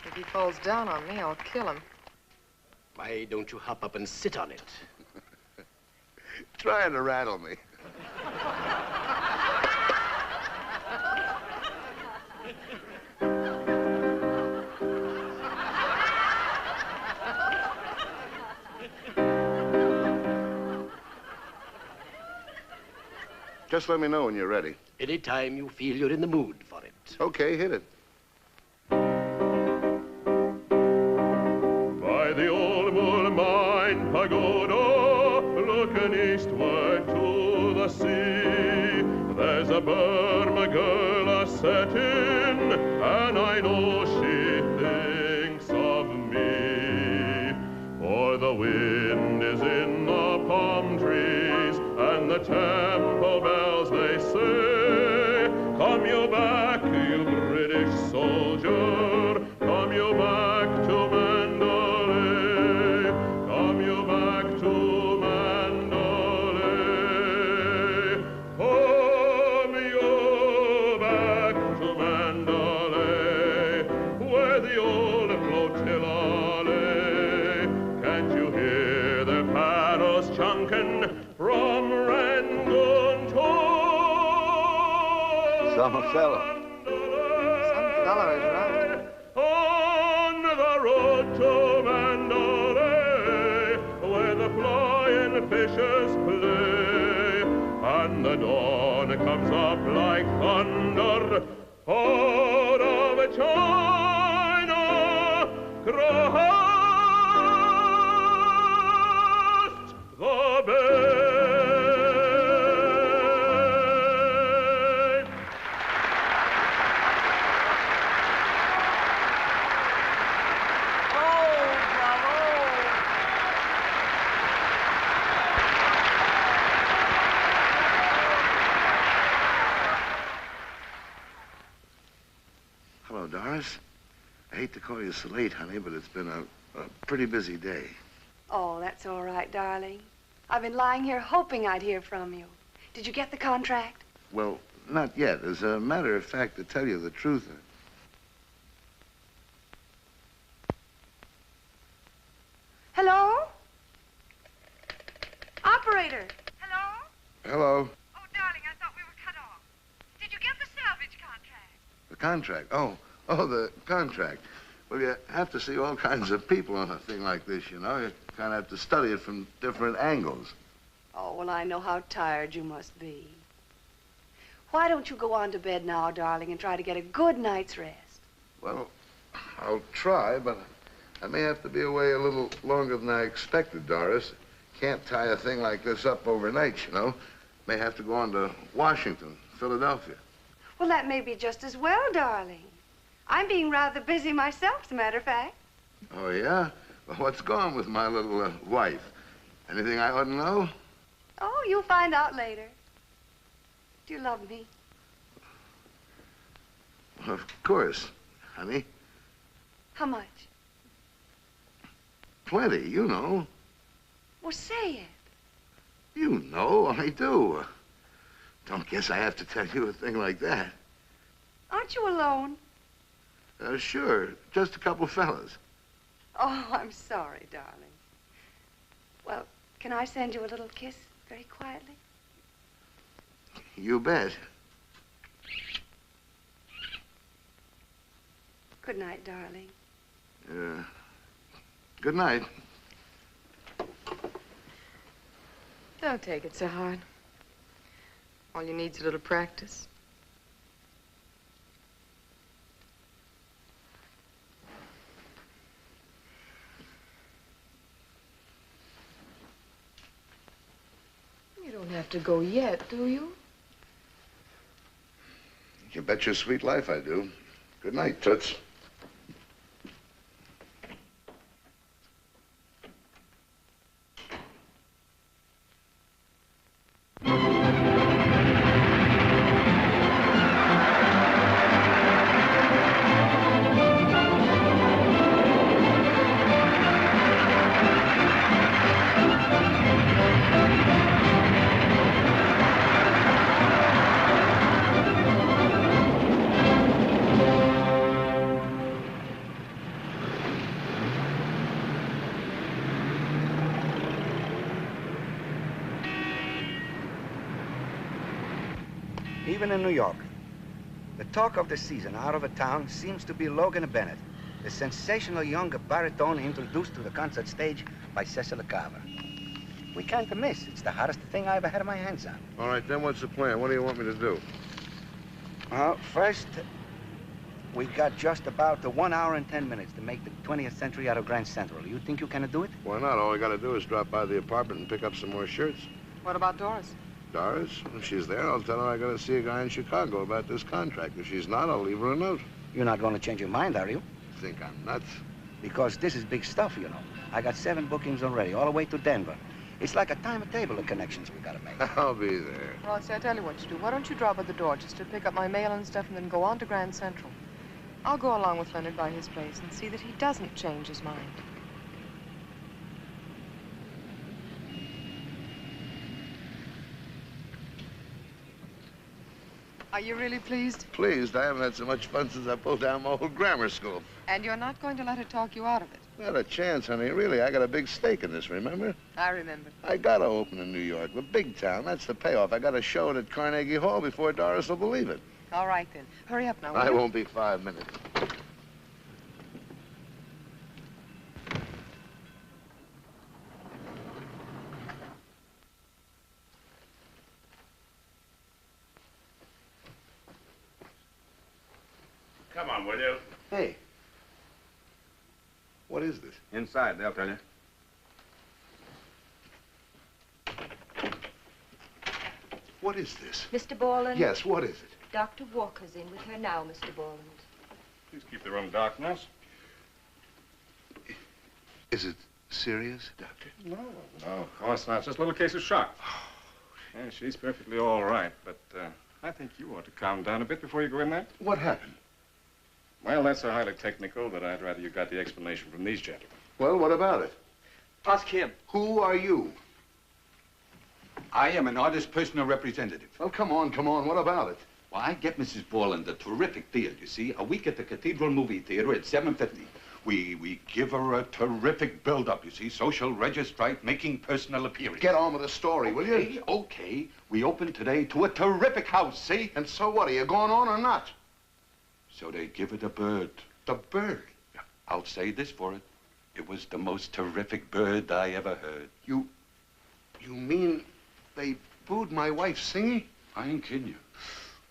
If he falls down on me, I'll kill him. Why don't you hop up and sit on it? Trying to rattle me. Just let me know when you're ready. Anytime you feel you're in the mood for it. Okay, hit it. By the old Bull Mine Pagoda, looking eastward to the sea, there's a Burma girl a-setting, and I know she thinks of me. For the wind is in the palm trees, and the temple bells they say, come you back, you British soldier, come you back to Mandalay, come you back to Mandalay, come you back to Mandalay, where the old flotilla lay. Can't you hear their paddles chunking from Rangoon to Some fellow. Some fellow is right. on the road to Mandalay, where the flying fishes play, and the dawn comes up like thunder out of China. Crossed the bay. How call you so late, honey, but it's been a pretty busy day. Oh, that's all right, darling. I've been lying here hoping I'd hear from you. Did you get the contract? Well, not yet. As a matter of fact, to tell you the truth... Hello? Operator! Hello? Hello? Oh, darling, I thought we were cut off. Did you get the salvage contract? The contract? Oh, the contract. Well, you have to see all kinds of people on a thing like this, you know. You kind of have to study it from different angles. Oh, well, I know how tired you must be. Why don't you go on to bed now, darling, and try to get a good night's rest? Well, I'll try, but I may have to be away a little longer than I expected, Doris. Can't tie a thing like this up overnight, you know. May have to go on to Washington, Philadelphia. Well, that may be just as well, darling. I'm being rather busy myself, as a matter of fact. Oh, yeah? Well, what's going with my little wife? Anything I ought to know? Oh, you'll find out later. Do you love me? Well, of course, honey. How much? Plenty, you know. Well, say it. You know, I do. Don't guess I have to tell you a thing like that. Aren't you alone? Sure, just a couple fellas. Oh, I'm sorry, darling. Well, can I send you a little kiss very quietly? You bet. Good night, darling. Good night. Don't take it so hard. All you need's a little practice. You don't have to go yet, do you? You bet your sweet life I do. Good night, Toots. Even in New York, the talk of the season out of a town seems to be Logan Bennett, the sensational young baritone introduced to the concert stage by Cecil Carver. We can't miss. It's the hottest thing I ever had my hands on. All right, then what's the plan? What do you want me to do? First, we got just about 1 hour and 10 minutes to make the 20th century out of Grand Central. You think you can do it? Why not? All we got to do is drop by the apartment and pick up some more shirts. What about Doris? Doris? If she's there, I'll tell her I got to see a guy in Chicago about this contract. If she's not, I'll leave her a note. You're not going to change your mind, are you? Think I'm nuts? Because this is big stuff, you know. I got 7 bookings already, all the way to Denver. It's like a timetable of connections we got to make. I'll be there. Well, see, I tell you what to do. Why don't you drop at the door just to pick up my mail and stuff and then go on to Grand Central? I'll go along with Leonard by his place and see that he doesn't change his mind. Are you really pleased? Pleased? I haven't had so much fun since I pulled down my old grammar school. And you're not going to let her talk you out of it? Not a chance, honey. Really, I got a big stake in this, remember? I remember. I got to open in New York, the big town. That's the payoff. I got to show it at Carnegie Hall before Doris will believe it. All right, then. Hurry up now, will I you? won't be 5 minutes. Come on, will you? Hey. What is this? Inside, they'll tell you. What is this? Mr. Borland? Yes, what is it? Dr. Walker's in with her now, Mr. Borland. Please keep the room dark, nurse. Is it serious, Doctor? No, of course not. Just a little case of shock. Yeah, she's perfectly all right, but I think you ought to calm down a bit before you go in there. What happened? Well, that's so highly technical that I'd rather you got the explanation from these gentlemen. Well, what about it? Ask him. Who are you? I am an artist personal representative. Well, come on. What about it? Well, I get Mrs. Borland a terrific deal, you see. A week at the Cathedral Movie Theater at $7.50. We give her a terrific build-up, you see. Social registrite, making personal appearance. Get on with the story, will you? Okay. We open today to a terrific house, see? And so what? Are you going on or not? So they give it a bird. The bird? I'll say this for it. It was the most terrific bird I ever heard. You mean they booed my wife singing? I ain't kidding you.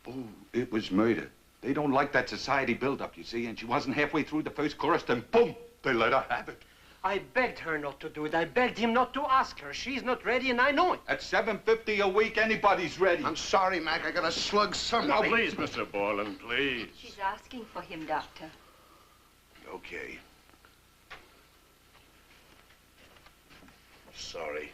Oh, it was murder. They don't like that society build-up, you see, and she wasn't halfway through the first chorus, then boom, they let her have it. I begged her not to do it. I begged him not to ask her. She's not ready, and I know it. At $7.50 a week, anybody's ready. I'm sorry, Mac. I gotta slug somebody. Now, please, Mr. Borland, please. She's asking for him, Doctor. Okay. Sorry.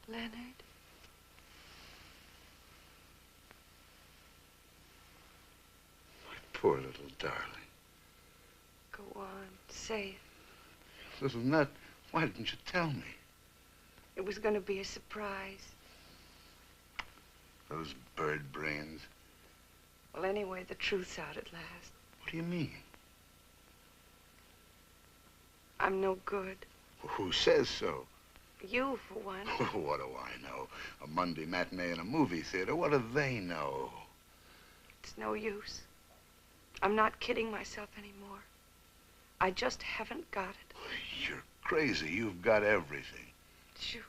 Leonard? My poor little darling. Go on, say it. Little nut, why didn't you tell me? It was going to be a surprise. Those bird brains. Well, anyway, the truth's out at last. What do you mean? I'm no good. Who says so? You, for one. What do I know? A Monday matinee in a movie theater. What do they know? It's no use. I'm not kidding myself anymore. I just haven't got it. You're crazy. You've got everything. Sure.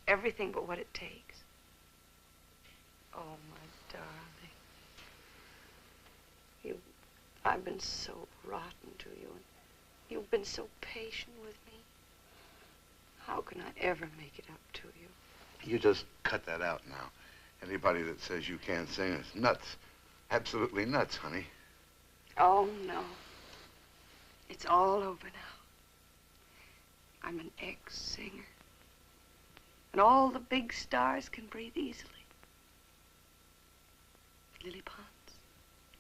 Everything but what it takes. Oh, my darling. I've been so rotten to you, and you've been so patient with me. How can I ever make it up to you? You just cut that out now. Anybody that says you can't sing is nuts. Absolutely nuts, honey. Oh, no. It's all over now. I'm an ex-singer. And all the big stars can breathe easily. Lily Pons,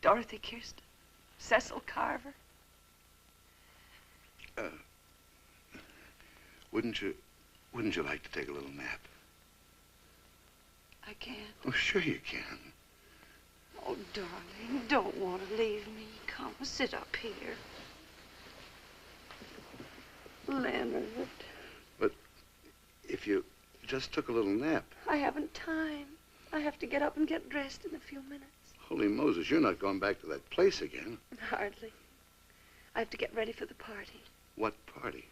Dorothy Kirsten, Cecil Carver. Wouldn't you like to take a little nap? I can't. Oh, sure you can. Oh, darling, don't want to leave me. Come, sit up here. Leonard. But if you just took a little nap. I haven't time. I have to get up and get dressed in a few minutes. Holy Moses, you're not going back to that place again. Hardly. I have to get ready for the party. What party?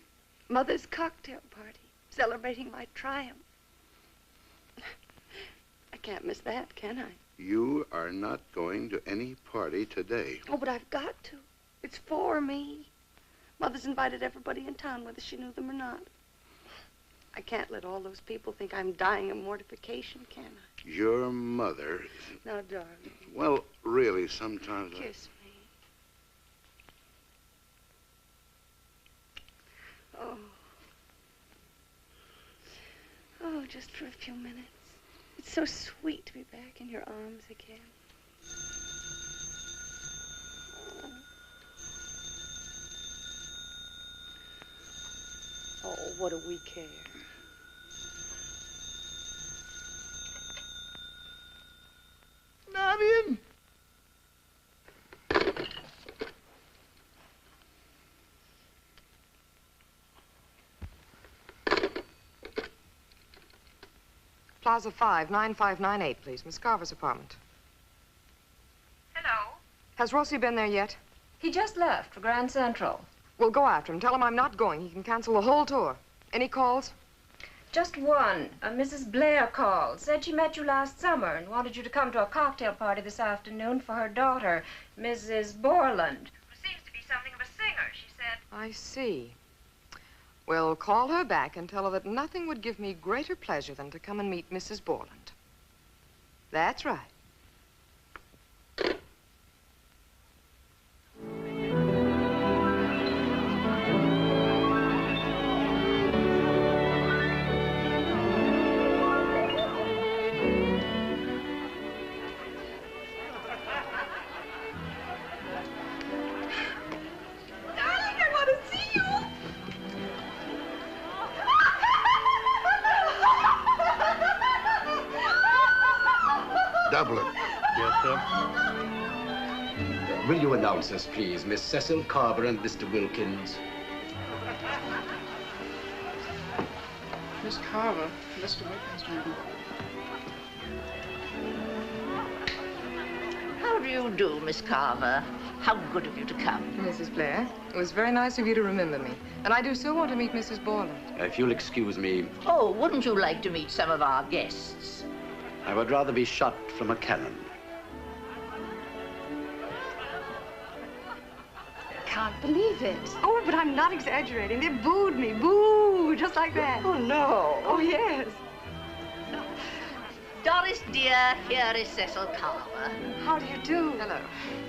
Mother's cocktail party, celebrating my triumph. I can't miss that, can I? You are not going to any party today. Oh, but I've got to. It's for me. Mother's invited everybody in town, whether she knew them or not. I can't let all those people think I'm dying of mortification, can I? Your mother... Now, darling. Well, really, sometimes... Kiss me. Oh. Oh, just for a few minutes. It's so sweet to be back in your arms again. Oh, what do we care? Not in. Plaza 5, 9598, please. Miss Carver's apartment. Hello? Has Rossi been there yet? He just left for Grand Central. We'll go after him. Tell him I'm not going. He can cancel the whole tour. Any calls? Just one. Mrs. Blair called. Said she met you last summer and wanted you to come to a cocktail party this afternoon for her daughter, Mrs. Borland. Who seems to be something of a singer, she said. I see. Well, call her back and tell her that nothing would give me greater pleasure than to come and meet Mrs. Borland. That's right. Dublin. Yes, sir. Will you announce us, please, Miss Cecil Carver and Mr. Wilkins? Miss Carver, Mr. Wilkins, madam. How do you do, Miss Carver? How good of you to come. Mrs. Blair, it was very nice of you to remember me. And I do so want to meet Mrs. Borland. If you'll excuse me, Oh, wouldn't you like to meet some of our guests? I would rather be shot from a cannon. Can't believe it. Oh, but I'm not exaggerating. They booed me. Boo! Just like that. Oh, no. Oh, yes. Doris, dear, here is Cecil Carver. How do you do? Hello.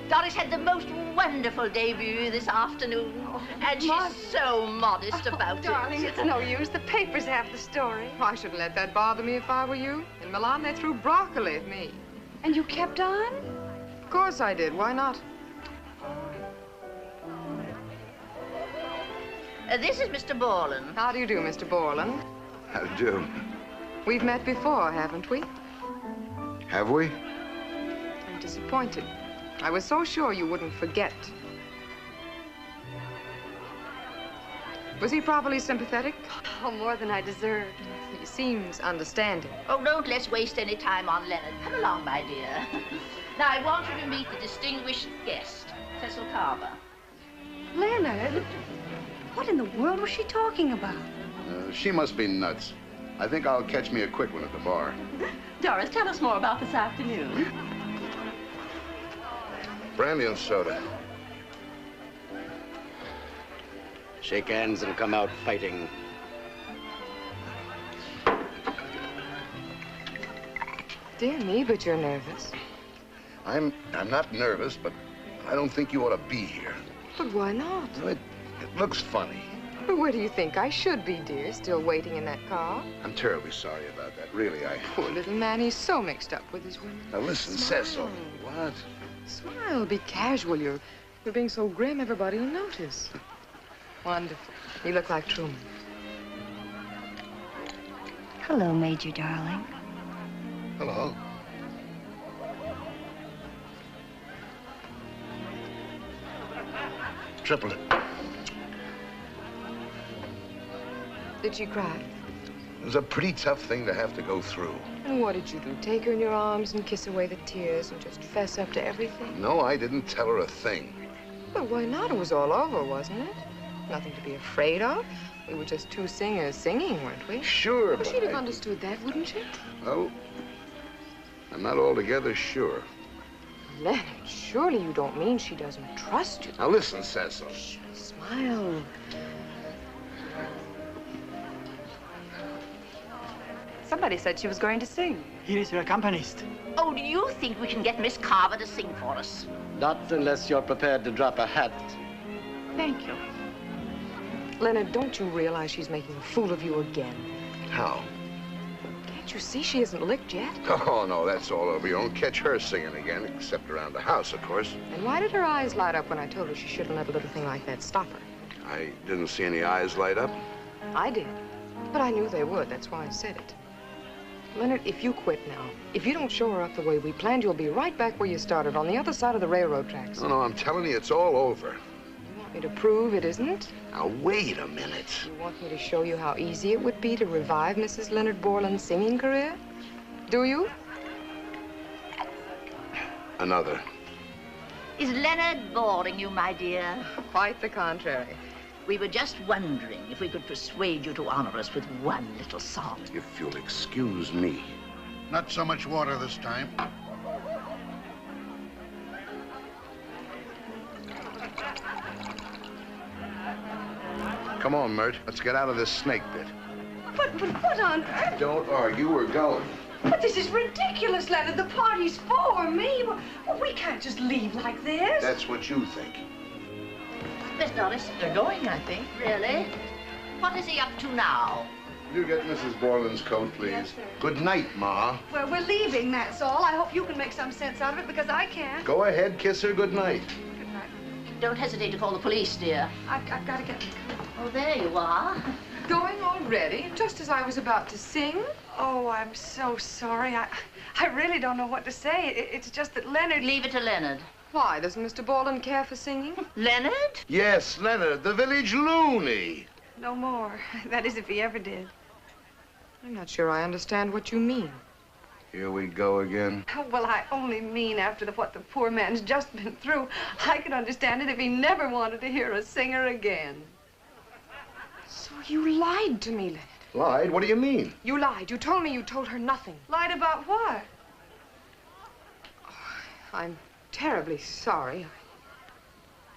Doris had the most wonderful debut this afternoon, and she's so modest about it. Darling, it's no use. The papers have the story. I shouldn't let that bother me if I were you. In Milan, they threw broccoli at me. And you kept on? Of course I did. Why not? This is Mr. Borland. How do you do, Mr. Borland? How do you do? We've met before, haven't we? Have we? I'm disappointed. I was so sure you wouldn't forget. Was he properly sympathetic? Oh, more than I deserved. He seems understanding. Oh, don't let's waste any time on Leonard. Come along, my dear. Now, I want you to meet the distinguished guest, Cecil Carver. Leonard? What in the world was she talking about? She must be nuts. I think I'll catch me a quick one at the bar. Doris, tell us more about this afternoon. Brandy and soda. Shake hands and come out fighting. Dear me, but you're nervous. I'm not nervous, but I don't think you ought to be here. But why not? It looks funny. But where do you think I should be, dear? Still waiting in that car? I'm terribly sorry about that. Really, Poor little man, he's so mixed up with his women. Now listen, Cecil. What? Smile, be casual. You're being so grim, everybody will notice. Wonderful. You look like Truman. Hello, Major, darling. Hello. Triple it. Did she cry? It was a pretty tough thing to have to go through. And what did you do? Take her in your arms and kiss away the tears and just fess up to everything? No, I didn't tell her a thing. But why not? It was all over, wasn't it? Nothing to be afraid of. We were just two singers singing, weren't we? Sure, but she'd have understood that, wouldn't she? Well, I'm not altogether sure. Leonard, surely you don't mean she doesn't trust you. Now listen, Cecil. Shh, smile. Somebody said she was going to sing. Here is your accompanist. Oh, do you think we can get Miss Carver to sing for us? Not unless you're prepared to drop a hat. Thank you. Leonard, don't you realize she's making a fool of you again? How? Can't you see she isn't licked yet? Oh, no, that's all over. You don't catch her singing again, except around the house, of course. And why did her eyes light up when I told her she shouldn't let a little thing like that stop her? I didn't see any eyes light up. I did. But I knew they would. That's why I said it. Leonard, if you quit now, if you don't show her up the way we planned, you'll be right back where you started, on the other side of the railroad tracks. No, I'm telling you, it's all over. You want me to prove it isn't? Now, wait a minute. You want me to show you how easy it would be to revive Mrs. Leonard Borland's singing career? Do you? Another. Is Leonard boring you, my dear? Quite the contrary. We were just wondering if we could persuade you to honor us with one little song. If you'll excuse me. Not so much water this time. Come on, Mert. Let's get out of this snake bit. But what on earth? Don't argue. We're going. But this is ridiculous, Leonard. The party's for me. Well, we can't just leave like this. That's what you think. Miss Doris? They're going, I think. Really? What is he up to now? You get Mrs. Borland's coat, please. Yes, sir. Good night, Ma. Well, we're leaving, that's all. I hope you can make some sense out of it, because I can't. Go ahead, kiss her good night. Good night. Don't hesitate to call the police, dear. I've got to get the coat. Oh, there you are. Going already? Just as I was about to sing? Oh, I'm so sorry. I really don't know what to say. It's just that Leonard... Leave it to Leonard. Why, doesn't Mr. Borland care for singing? Leonard? Yes, Leonard, the village loony. No more. That is, if he ever did. I'm not sure I understand what you mean. Here we go again. Well, I only mean after what the poor man's just been through, I could understand it if he never wanted to hear a singer again. So you lied to me, Leonard. Lied? What do you mean? You lied. You told me you told her nothing. Lied about what? I'm terribly sorry.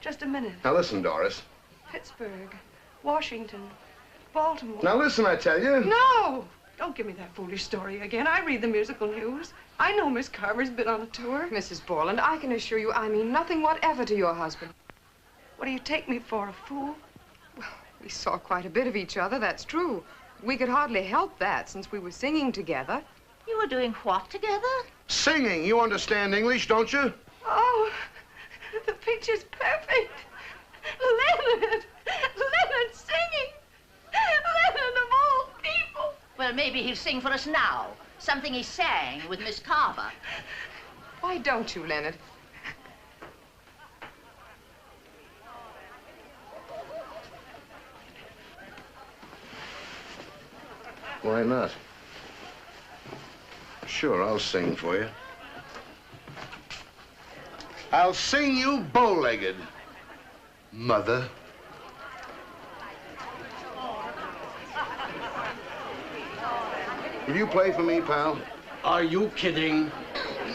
Just a minute. Now listen, Doris. Pittsburgh, Washington, Baltimore. Now listen, I tell you. No! Don't give me that foolish story again. I read the musical news. I know Miss Carver's been on a tour. Mrs. Borland, I can assure you I mean nothing whatever to your husband. What do you take me for, a fool? Well, we saw quite a bit of each other, that's true. We could hardly help that since we were singing together. You were doing what together? Singing. You understand English, don't you? Oh, the picture's perfect. Leonard! Leonard singing! Leonard of all people! Well, maybe he'll sing for us now. Something he sang with Miss Carver. Why don't you, Leonard? Why not? Sure, I'll sing for you. I'll sing you bow-legged, Mother. Will you play for me, pal? Are you kidding?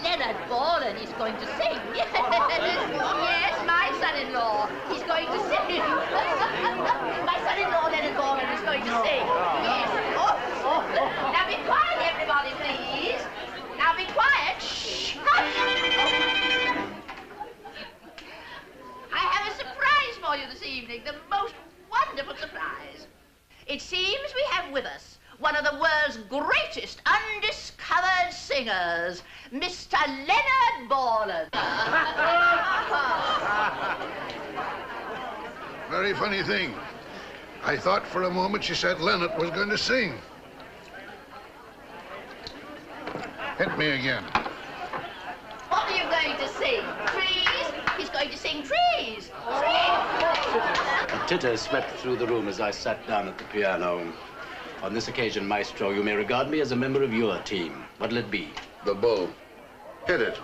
Leonard Borland is going to sing. Yes, yes, my son-in-law. He's going to sing. My son-in-law, Leonard Borland, is going to sing. Yes. Oh. Now be quiet, everybody, please. Now be quiet. Shh. I have a surprise for you this evening, the most wonderful surprise. It seems we have with us one of the world's greatest undiscovered singers, Mr. Leonard Borland. Very funny thing. I thought for a moment she said Leonard was going to sing. Hit me again. What are you going to sing? Trees? He's going to sing trees. Trees. A titter swept through the room as I sat down at the piano. On this occasion, Maestro, you may regard me as a member of your team. What'll it be? The bull. Hit it.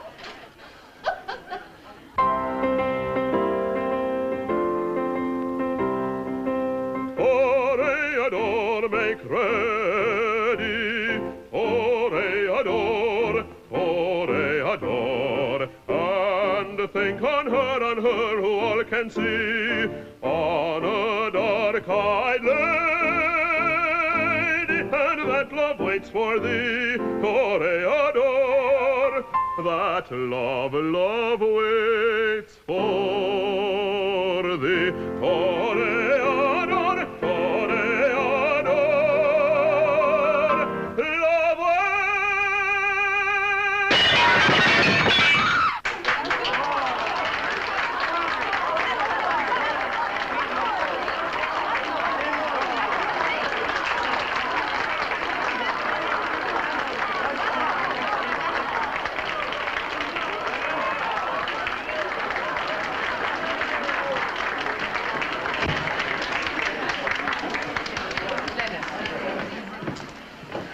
Toreador, make ready. Toreador, toreador. And think on her who all can see. On a dark-eyed lady, and that love waits for thee, Toreador. That love waits for thee, Toreador, Toreador. Love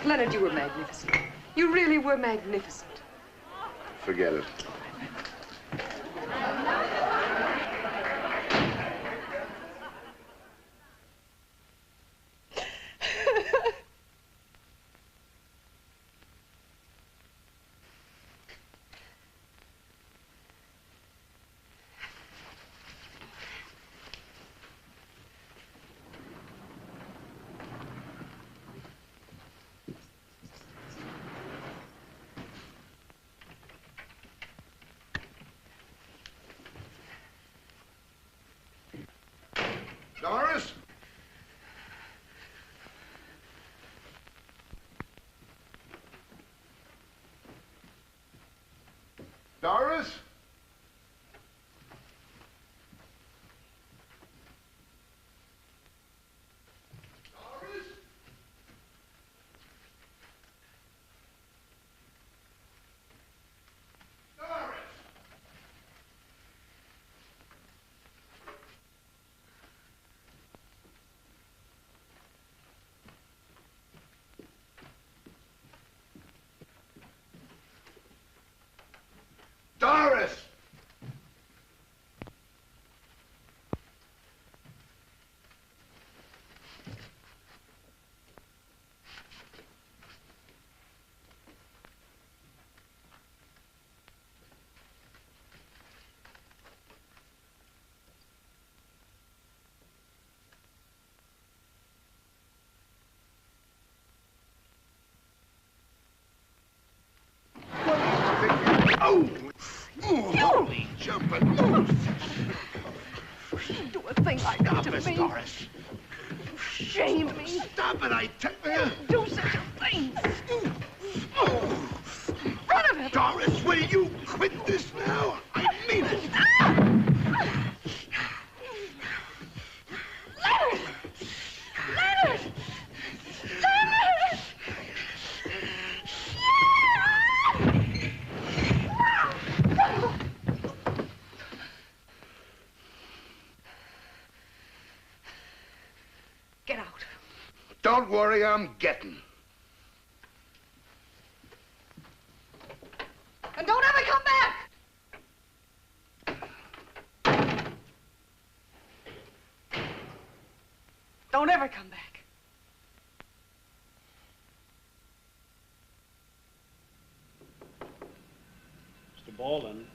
Leonard, you were magnificent. You really were magnificent. Forget it. Doris? Doris? Doris! Oh! Holy jumping moose! Do a thing like that to me. Doris. Shame me. Stop it, I tell you. Do such a thing. Oh! Run of it. Doris, will you quit this now? I mean it. Leonard! Leonard! Leonard! Get out. Don't worry, I'm getting. And don't ever come back! Don't ever come back. Mr. Borland.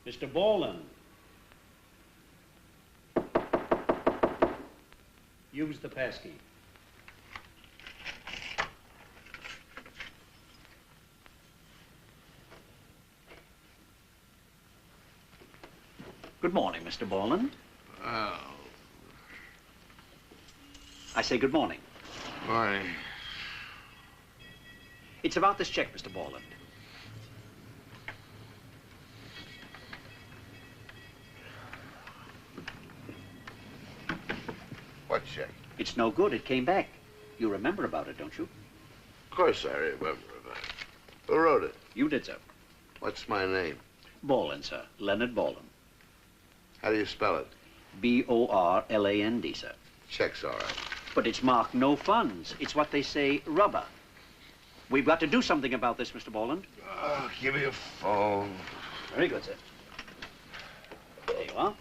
Mr. Borland. Use the passkey. Good morning, Mr. Borland. Oh. I say good morning. Morning. It's about this check, Mr. Borland. What check? It's no good. It came back. You remember about it, don't you? Of course I remember about it. Who wrote it? You did, sir. What's my name? Borland, sir. Leonard Borland. How do you spell it? B-O-R-L-A-N-D, sir. Check's all right. But it's marked no funds. It's what they say, rubber. We've got to do something about this, Mr. Borland. Oh, give me a phone. Very good, sir. There you are.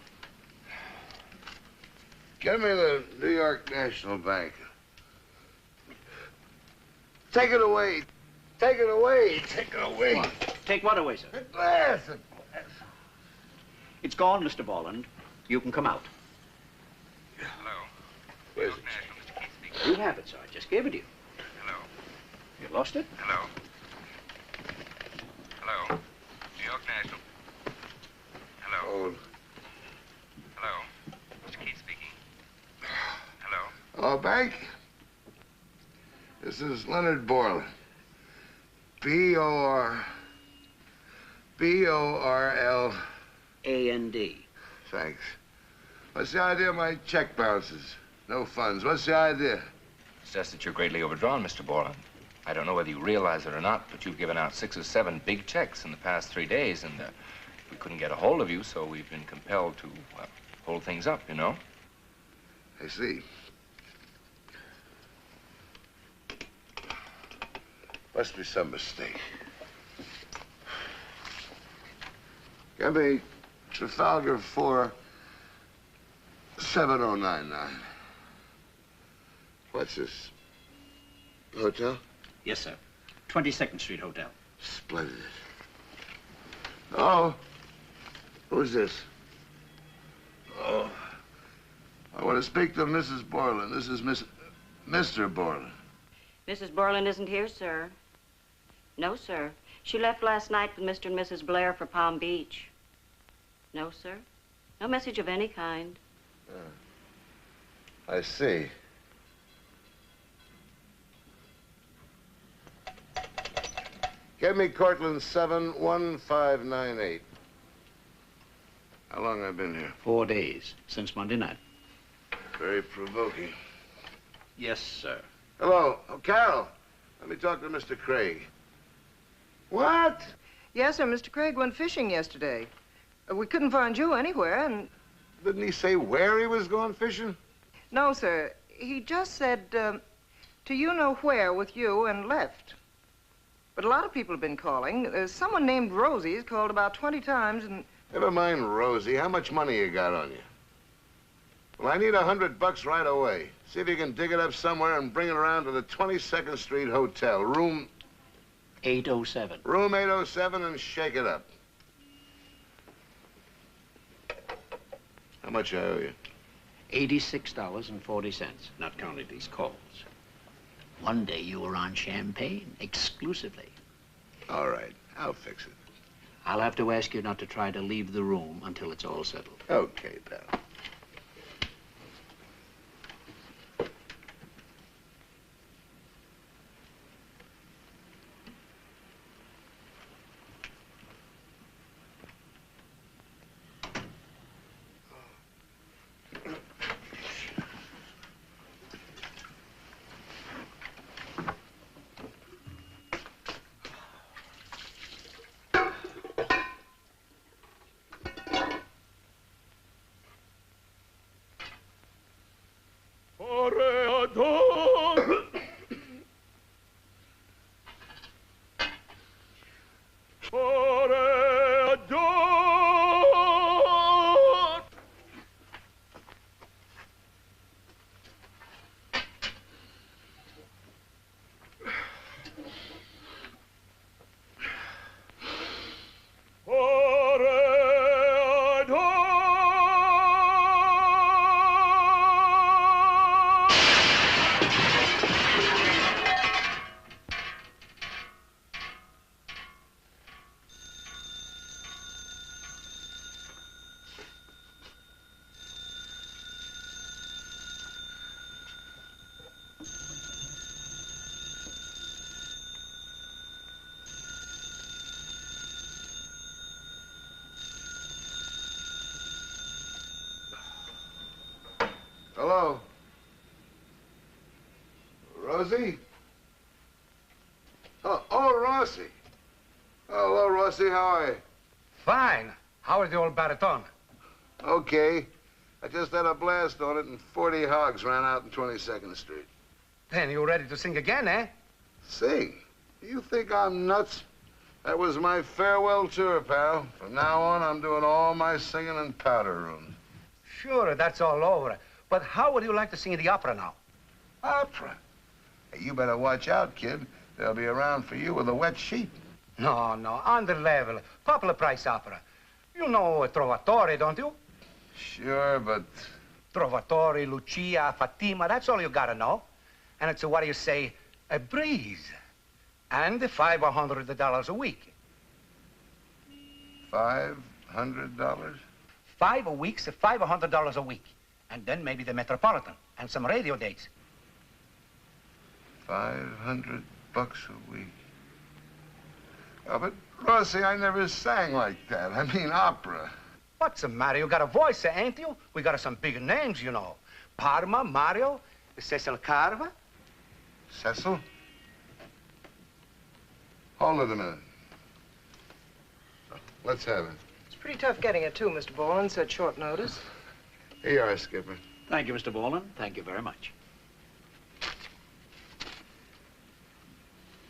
Get me the New York National Bank. Take it away. Take it away. Take it away. What? Take what away, sir? The glass. It's gone, Mr. Borland. You can come out. Hello. Where's New York National, Mr. Keith speaking. You have it, sir. I just gave it to you. Hello. You lost it? Hello. Hello. New York National. Hello. Oh. Hello. Mr. Keith speaking. Hello. Hello, bank. This is Leonard Borland. B-O-R-L... A-N-D. Thanks. What's the idea of my check bounces? No funds. What's the idea? It's just that you're greatly overdrawn, Mr. Borland. I don't know whether you realize it or not, but you've given out 6 or 7 big checks in the past 3 days, and we couldn't get a hold of you, so we've been compelled to hold things up, you know? I see. Must be some mistake. Get me Trafalgar 4 7099. What's this? Hotel? Yes, sir. 22nd Street Hotel. Splendid. Oh, who's this? Oh, I want to speak to Mrs. Borland. This is Mr. Borland. Mrs. Borland isn't here, sir. No, sir. She left last night with Mr. and Mrs. Blair for Palm Beach. No, sir. No message of any kind. I see. Get me Cortland 71598. How long have I been here? 4 days, since Monday night. Very provoking. Yes, sir. Hello. Oh, Carol. Let me talk to Mr. Craig. What? Yes, sir. Mr. Craig went fishing yesterday. We couldn't find you anywhere, and... Didn't he say where he was going fishing? No, sir. He just said, to you know where with you and left. But a lot of people have been calling. Someone named Rosie's called about 20 times and... Never mind, Rosie. How much money you got on you? Well, I need $100 right away. See if you can dig it up somewhere and bring it around to the 22nd Street Hotel, room... 807. Room 807, and shake it up. How much I owe you? $86.40, not counting these calls. One day you were on champagne, exclusively. All right, I'll fix it. I'll have to ask you not to try to leave the room until it's all settled. Okay, pal. Hello? Rosie? Oh, Rossi. Hello, Rossi. How are you? Fine. How is the old baritone? Okay. I just had a blast on it, and 40 hogs ran out in 22nd Street. Then you ready to sing again, eh? Sing? You think I'm nuts? That was my farewell tour, pal. From now on, I'm doing all my singing in powder rooms. Sure, that's all over. But how would you like to sing the opera now? Opera? Hey, you better watch out, kid. They'll be around for you with a wet sheet. No, on the level. Popular price opera. You know Trovatore, don't you? Sure, but... Trovatore, Lucia, Fatima, that's all you gotta know. And it's, what do you say, a breeze. And $500 a week. $500? 5 weeks, $500 a week. And then maybe the Metropolitan and some radio dates. $500 a week. Oh, but, Rossi, I never sang like that. I mean opera. What's the matter? You got a voice, ain't you? We got some big names, you know. Parma, Mario, Cecil Carver. Cecil? Hold it a minute. Let's have it. It's pretty tough getting it, too, Mr. Borland, such short notice. Here you are, Skipper. Thank you, Mr. Borland. Thank you very much.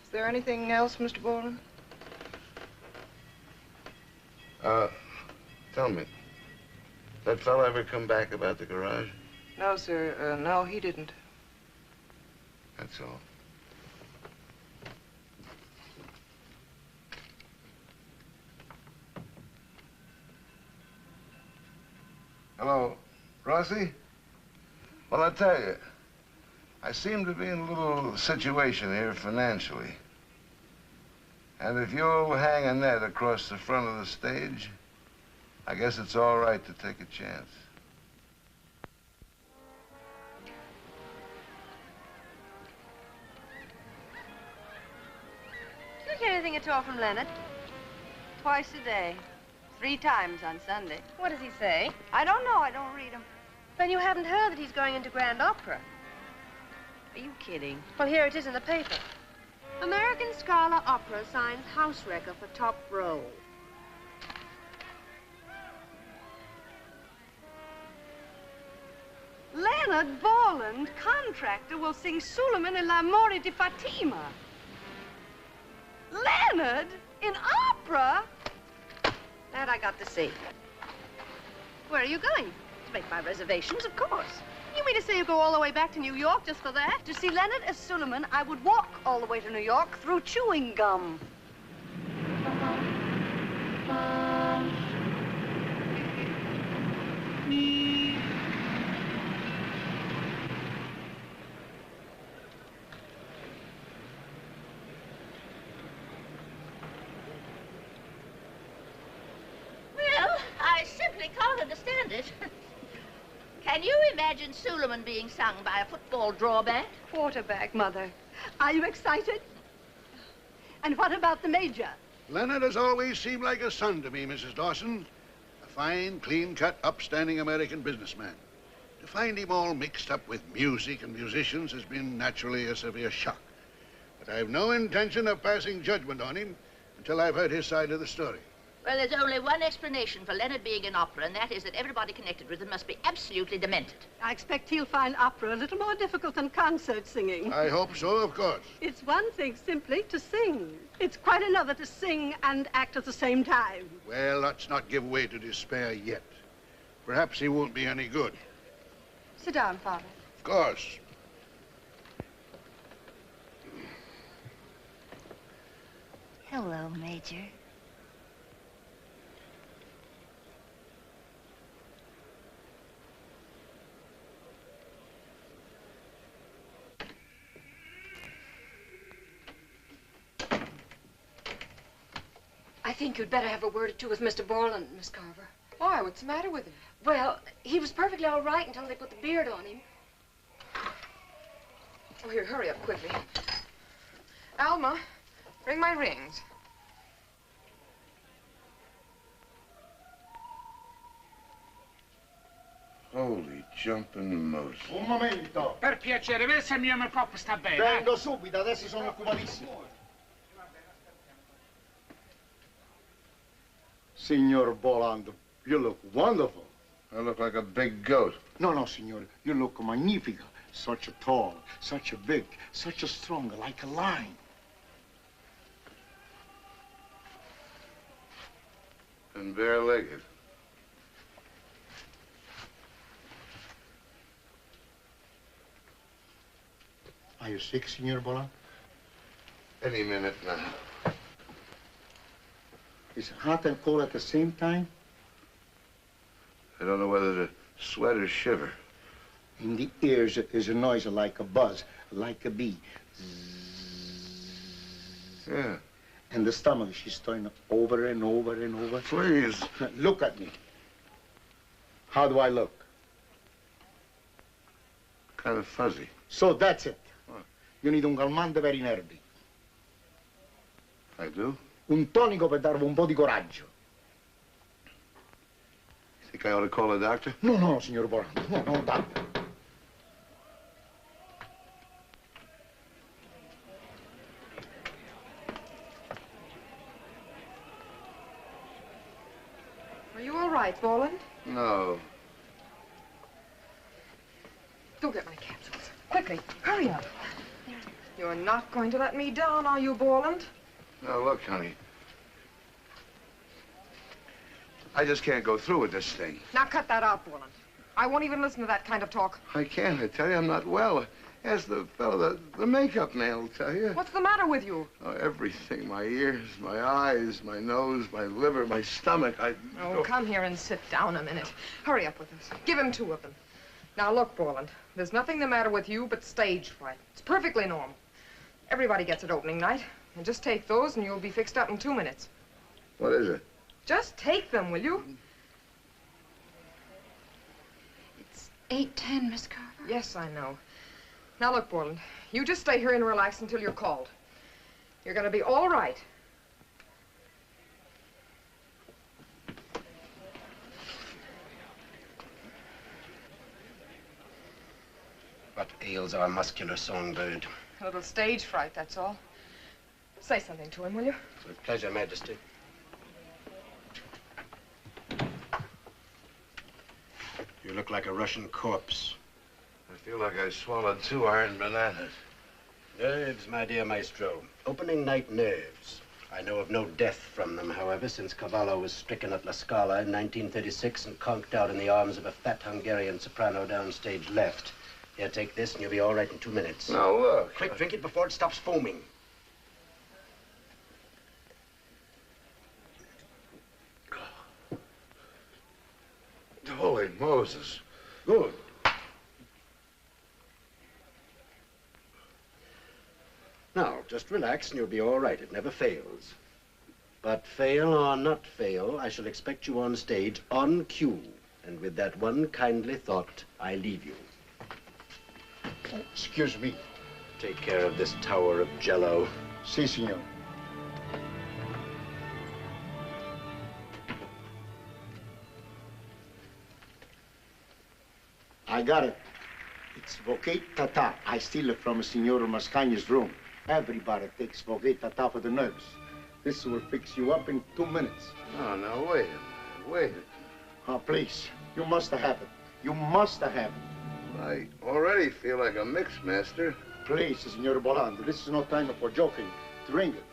Is there anything else, Mr. Borland? Tell me, that fellow ever come back about the garage? No, sir. No, he didn't. That's all. Hello, Rossi? Well, I tell you, I seem to be in a little situation here financially. And if you'll hang a net across the front of the stage, I guess it's all right to take a chance. Did you hear anything at all from Leonard? Twice a day. 3 times on Sunday. What does he say? I don't know. I don't read him. Then you haven't heard that he's going into Grand Opera. Are you kidding? Well, here it is in the paper. American Scala Opera signs house wrecker for top role. Leonard Borland, contractor, will sing Suleiman in l'amore di Fatima. Leonard in opera? That I got to see. Where are you going? To make my reservations, of course. You mean to say you go all the way back to New York just for that? To see Leonard as Suleiman, I would walk all the way to New York through chewing gum. Well, I simply can't understand it. Can you imagine Suleiman being sung by a football drawback? Quarterback, Mother. Are you excited? And what about the Major? Leonard has always seemed like a son to me, Mrs. Dawson. A fine, clean-cut, upstanding American businessman. To find him all mixed up with music and musicians has been naturally a severe shock. But I've no intention of passing judgment on him until I've heard his side of the story. Well, there's only one explanation for Leonard being in opera, and that is that everybody connected with him must be absolutely demented. I expect he'll find opera a little more difficult than concert singing. I hope so, of course. It's one thing simply to sing. It's quite another to sing and act at the same time. Well, let's not give way to despair yet. Perhaps he won't be any good. Sit down, Father. Of course. Hello, Major. I think you'd better have a word or two with Mr. Borland, Miss Carver. Why? What's the matter with him? Well, he was perfectly all right until they put the beard on him. Oh, here, hurry up quickly. Alma, bring my rings. Holy jumping Moses. Un momento. Per piacere, vedi se il mio make-up sta bene. Vengo subito, adesso sono occupatissimo. Signor Borland, you look wonderful. I look like a big goat. No, signor, you look magnifico. Such a tall, such a big, such a strong, like a lion. And bare-legged. Are you sick, Signor Borland? Any minute now. Is it hot and cold at the same time? I don't know whether to sweat or shiver. In the ears is a noise like a buzz, like a bee. Yeah. And the stomach, she's turning over and over and over. Please. Look at me. How do I look? Kind of fuzzy. So that's it. You need un calmante per I nervi. I do? Un tonico per darvi un po' di coraggio. You think I ought to call a doctor? No, signor Borland. No, doctor. Are you all right, Borland? No. Go get my capsules. Quickly, hurry up. You're not going to let me down, are you, Borland? No, look, honey. I just can't go through with this thing. Now cut that out, Borland. I won't even listen to that kind of talk. I can't. I tell you, I'm not well. Ask the fellow, the makeup man will tell you. What's the matter with you? Oh, everything. My ears, my eyes, my nose, my liver, my stomach. Oh, come here and sit down a minute. Hurry up with this. Give him 2 of them. Now, look, Borland, there's nothing the matter with you but stage fright. It's perfectly normal. Everybody gets it opening night. And just take those and you'll be fixed up in 2 minutes. What is it? Just take them, will you? 8:10, Miss Carver. Yes, I know. Now, look, Borland, you just stay here and relax until you're called. You're going to be all right. What ails our muscular songbird? A little stage fright, that's all. Say something to him, will you? With pleasure, Majesty. You look like a Russian corpse. I feel like I swallowed 2 iron bananas. Nerves, my dear maestro. Opening night nerves. I know of no death from them, however, since Cavallo was stricken at La Scala in 1936 and conked out in the arms of a fat Hungarian soprano downstage left. Here, take this and you'll be all right in 2 minutes. Now, look. Quick, drink it before it stops foaming. Holy Moses. Good. Now, just relax and you'll be all right. It never fails. But fail or not fail, I shall expect you on stage on cue. And with that one kindly thought, I leave you. Oh, excuse me. Take care of this tower of jello. Si, senor. I got it. It's Vocate Tata. I steal it from Signora Mascagna's room. Everybody takes Vocate Tata for the nerves. This will fix you up in 2 minutes. Oh, now, wait a minute. Wait a minute. Oh, please. You must have it. You must have it. I already feel like a mix master. Please, Signor Borland, this is no time for joking. Drink it.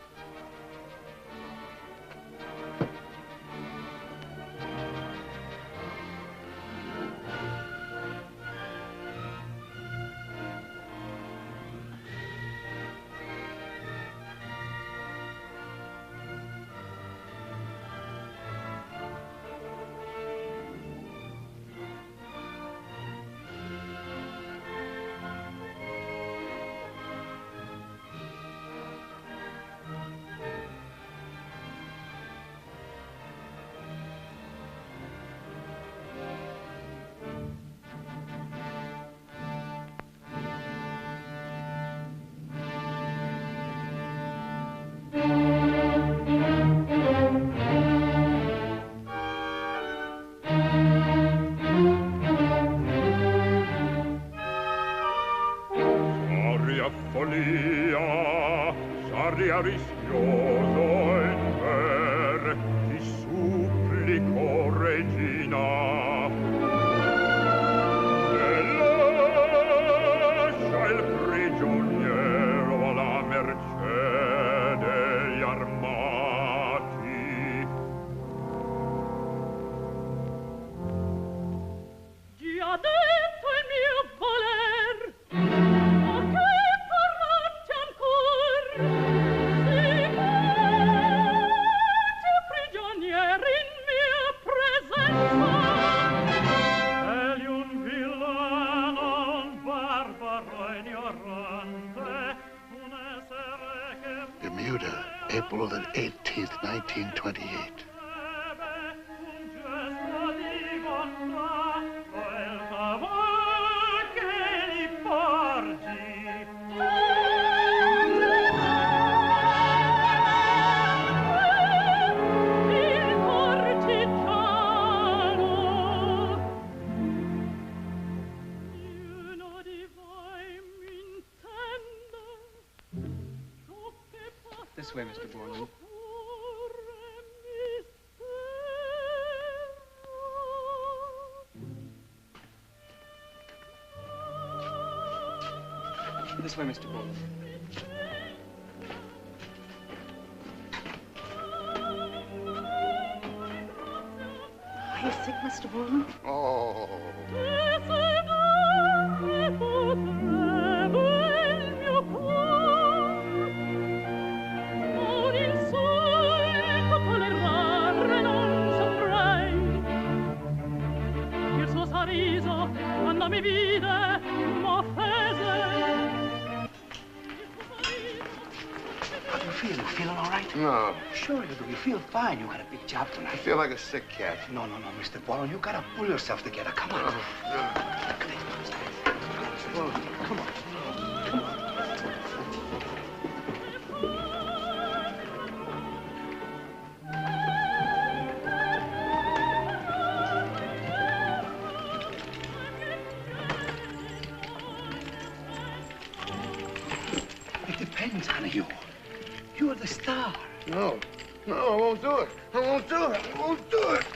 follia, saria rischioso in ver, ti supplico, regina. E lascia il prigioniero alla mercé degli armati. Già detto il mio voler, ma che parrate ancor? Si fate prigionieri in mia presenza. Egli un villano, un barbaro ignorante, un essere che Bermuda, April the 18th, 1928. This way, Mr. Borland. This way, Mr. Borland. Are you sick, Mr. Borland? Oh. Quando mi vide, m'offese. How do you feel? You feeling all right? No, No. Sure you do. You feel fine. You got a big job tonight. I feel like a sick cat. No, Mr. Borland. You gotta pull yourself together. Come on. Well, come on. It depends on you. You're the star. No, I won't do it. I won't do it. I won't do it.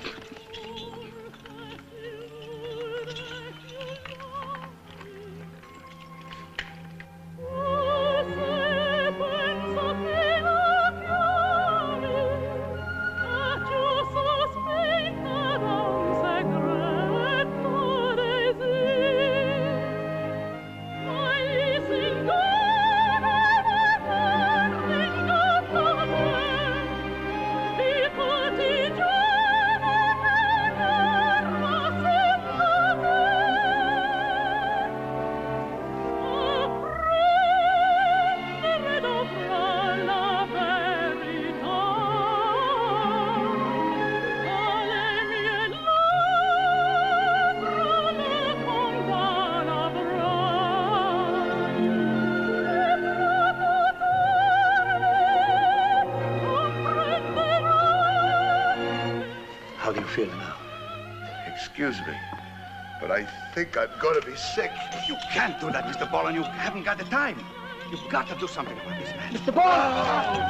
How do you feel now? Excuse me, but I think I'm going to be sick. You can't do that, Mr. Borland. You haven't got the time. You've got to do something about this man. Mr. Borland!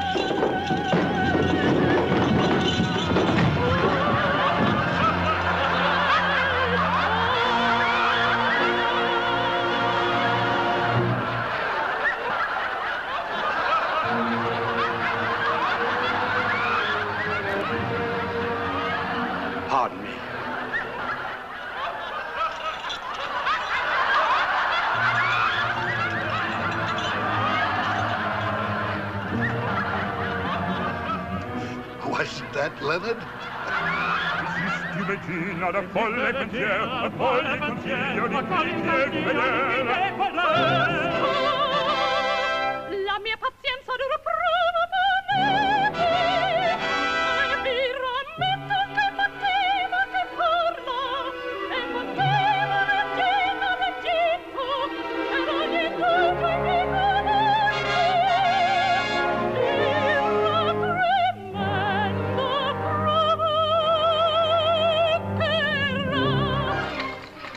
Pardon me. Was that Leonard? Mattina da folle pensiero di la mia pazienza dura provo e vi rammetto che batteva che parla e batteva leggendo leggito e ogni tutto mi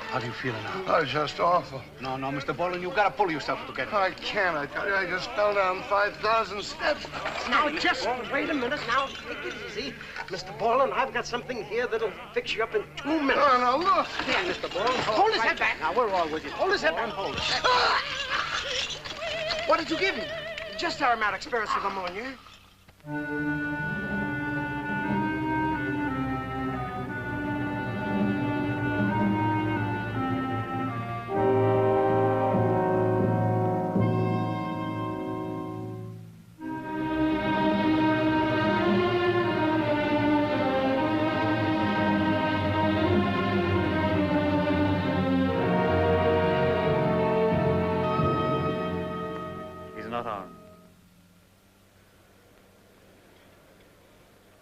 How do you feel now? Oh, just awful. No, Mr. Borland, you gotta pull yourself together. I can't. I tell you, I just fell down 5,000 steps. Now, just wait a minute. Now, take it easy. Mr. Borland, I've got something here that'll fix you up in 2 minutes. Oh, now, look. Here, Mr. Borland. Hold his head back. Now, we're all with you. Hold his head back. Hold it. What did you give him? Just aromatic spirits of ammonia.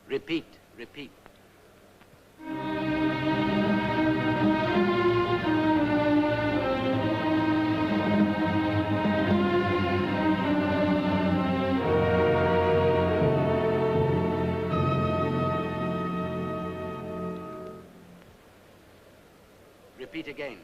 Repeat, repeat. Repeat again.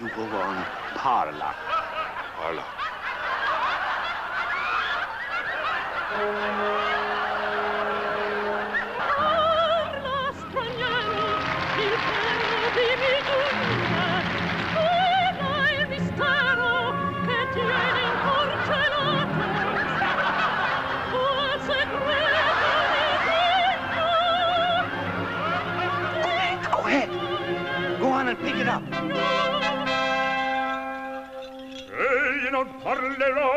You go on. Parla. Parla. Parla and pick it up. Egli non parlerà,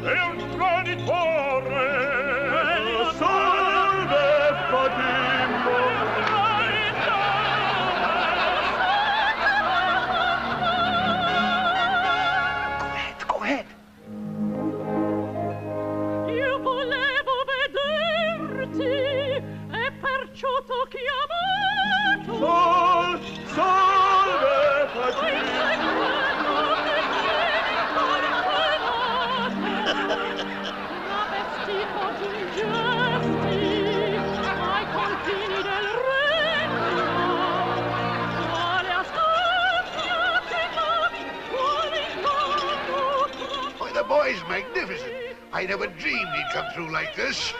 è un traditore. Salve Fatimbo. Go ahead. Io volevo vederti e perciò t'ho chiamato. Salve Fatimbo. Why, the boy's magnificent. I never dreamed he'd come through like this.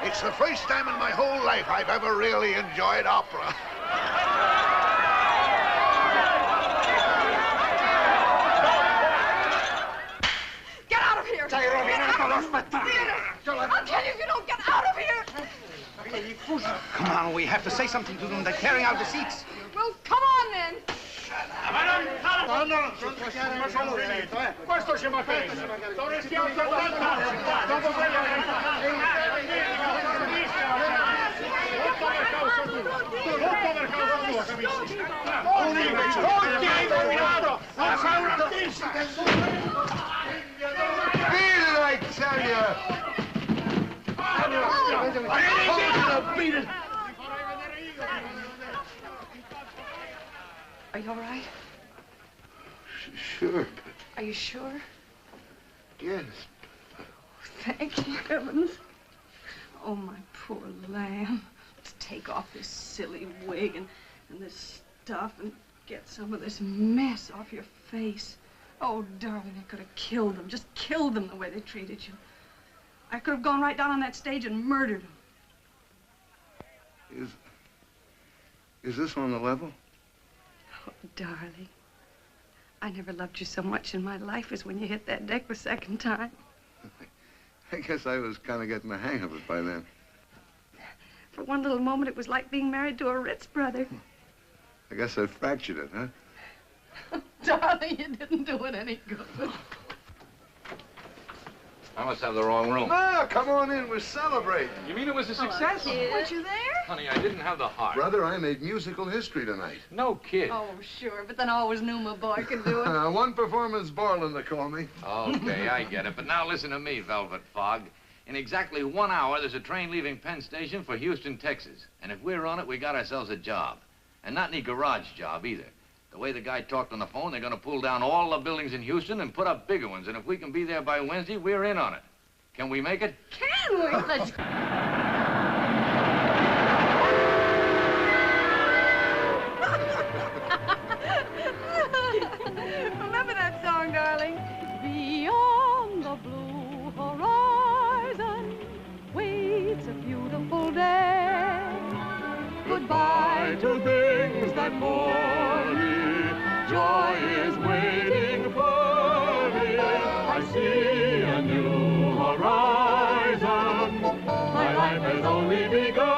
It's the first time in my whole life I've ever really enjoyed opera. Get out of here! I'll tell you if you don't get out of here! Come on, we have to say something to them. They're carrying out the seats. Well, come on then. Questo ci va bene. Dovresti anche dopo Are you all right? Sure. Are you sure? Yes. Thank you, heavens. Oh, my poor lamb. Let's take off this silly wig and this stuff and get some of this mess off your face. Oh, darling, I could have killed them, just killed them the way they treated you. I could have gone right down on that stage and murdered them. Is this on the level? Oh, darling, I never loved you so much in my life as when you hit that deck the second time. I guess I was kind of getting the hang of it by then. For one little moment, it was like being married to a Ritz brother. I guess I fractured it, huh? Darling, you didn't do it any good. I must have the wrong room. Ah, come on in. We're celebrating. You mean it was a success? Weren't you there? Honey, I didn't have the heart. Brother, I made musical history tonight. No kid. Oh, sure, but then I always knew my boy could do it. One performance, Borland, they call me. Okay, I get it. But now listen to me, Velvet Fog. In exactly 1 hour, there's a train leaving Penn Station for Houston, Texas. And if we're on it, we got ourselves a job. And not any garage job, either. The way the guy talked on the phone, they're going to pull down all the buildings in Houston and put up bigger ones. And if we can be there by Wednesday, we're in on it. Can we make it? Can we? Let's... Remember that song, darling? Beyond the blue horizon waits a beautiful day. Goodbye to things that bore me. Joy is waiting for me. I see a new horizon. My life has only begun.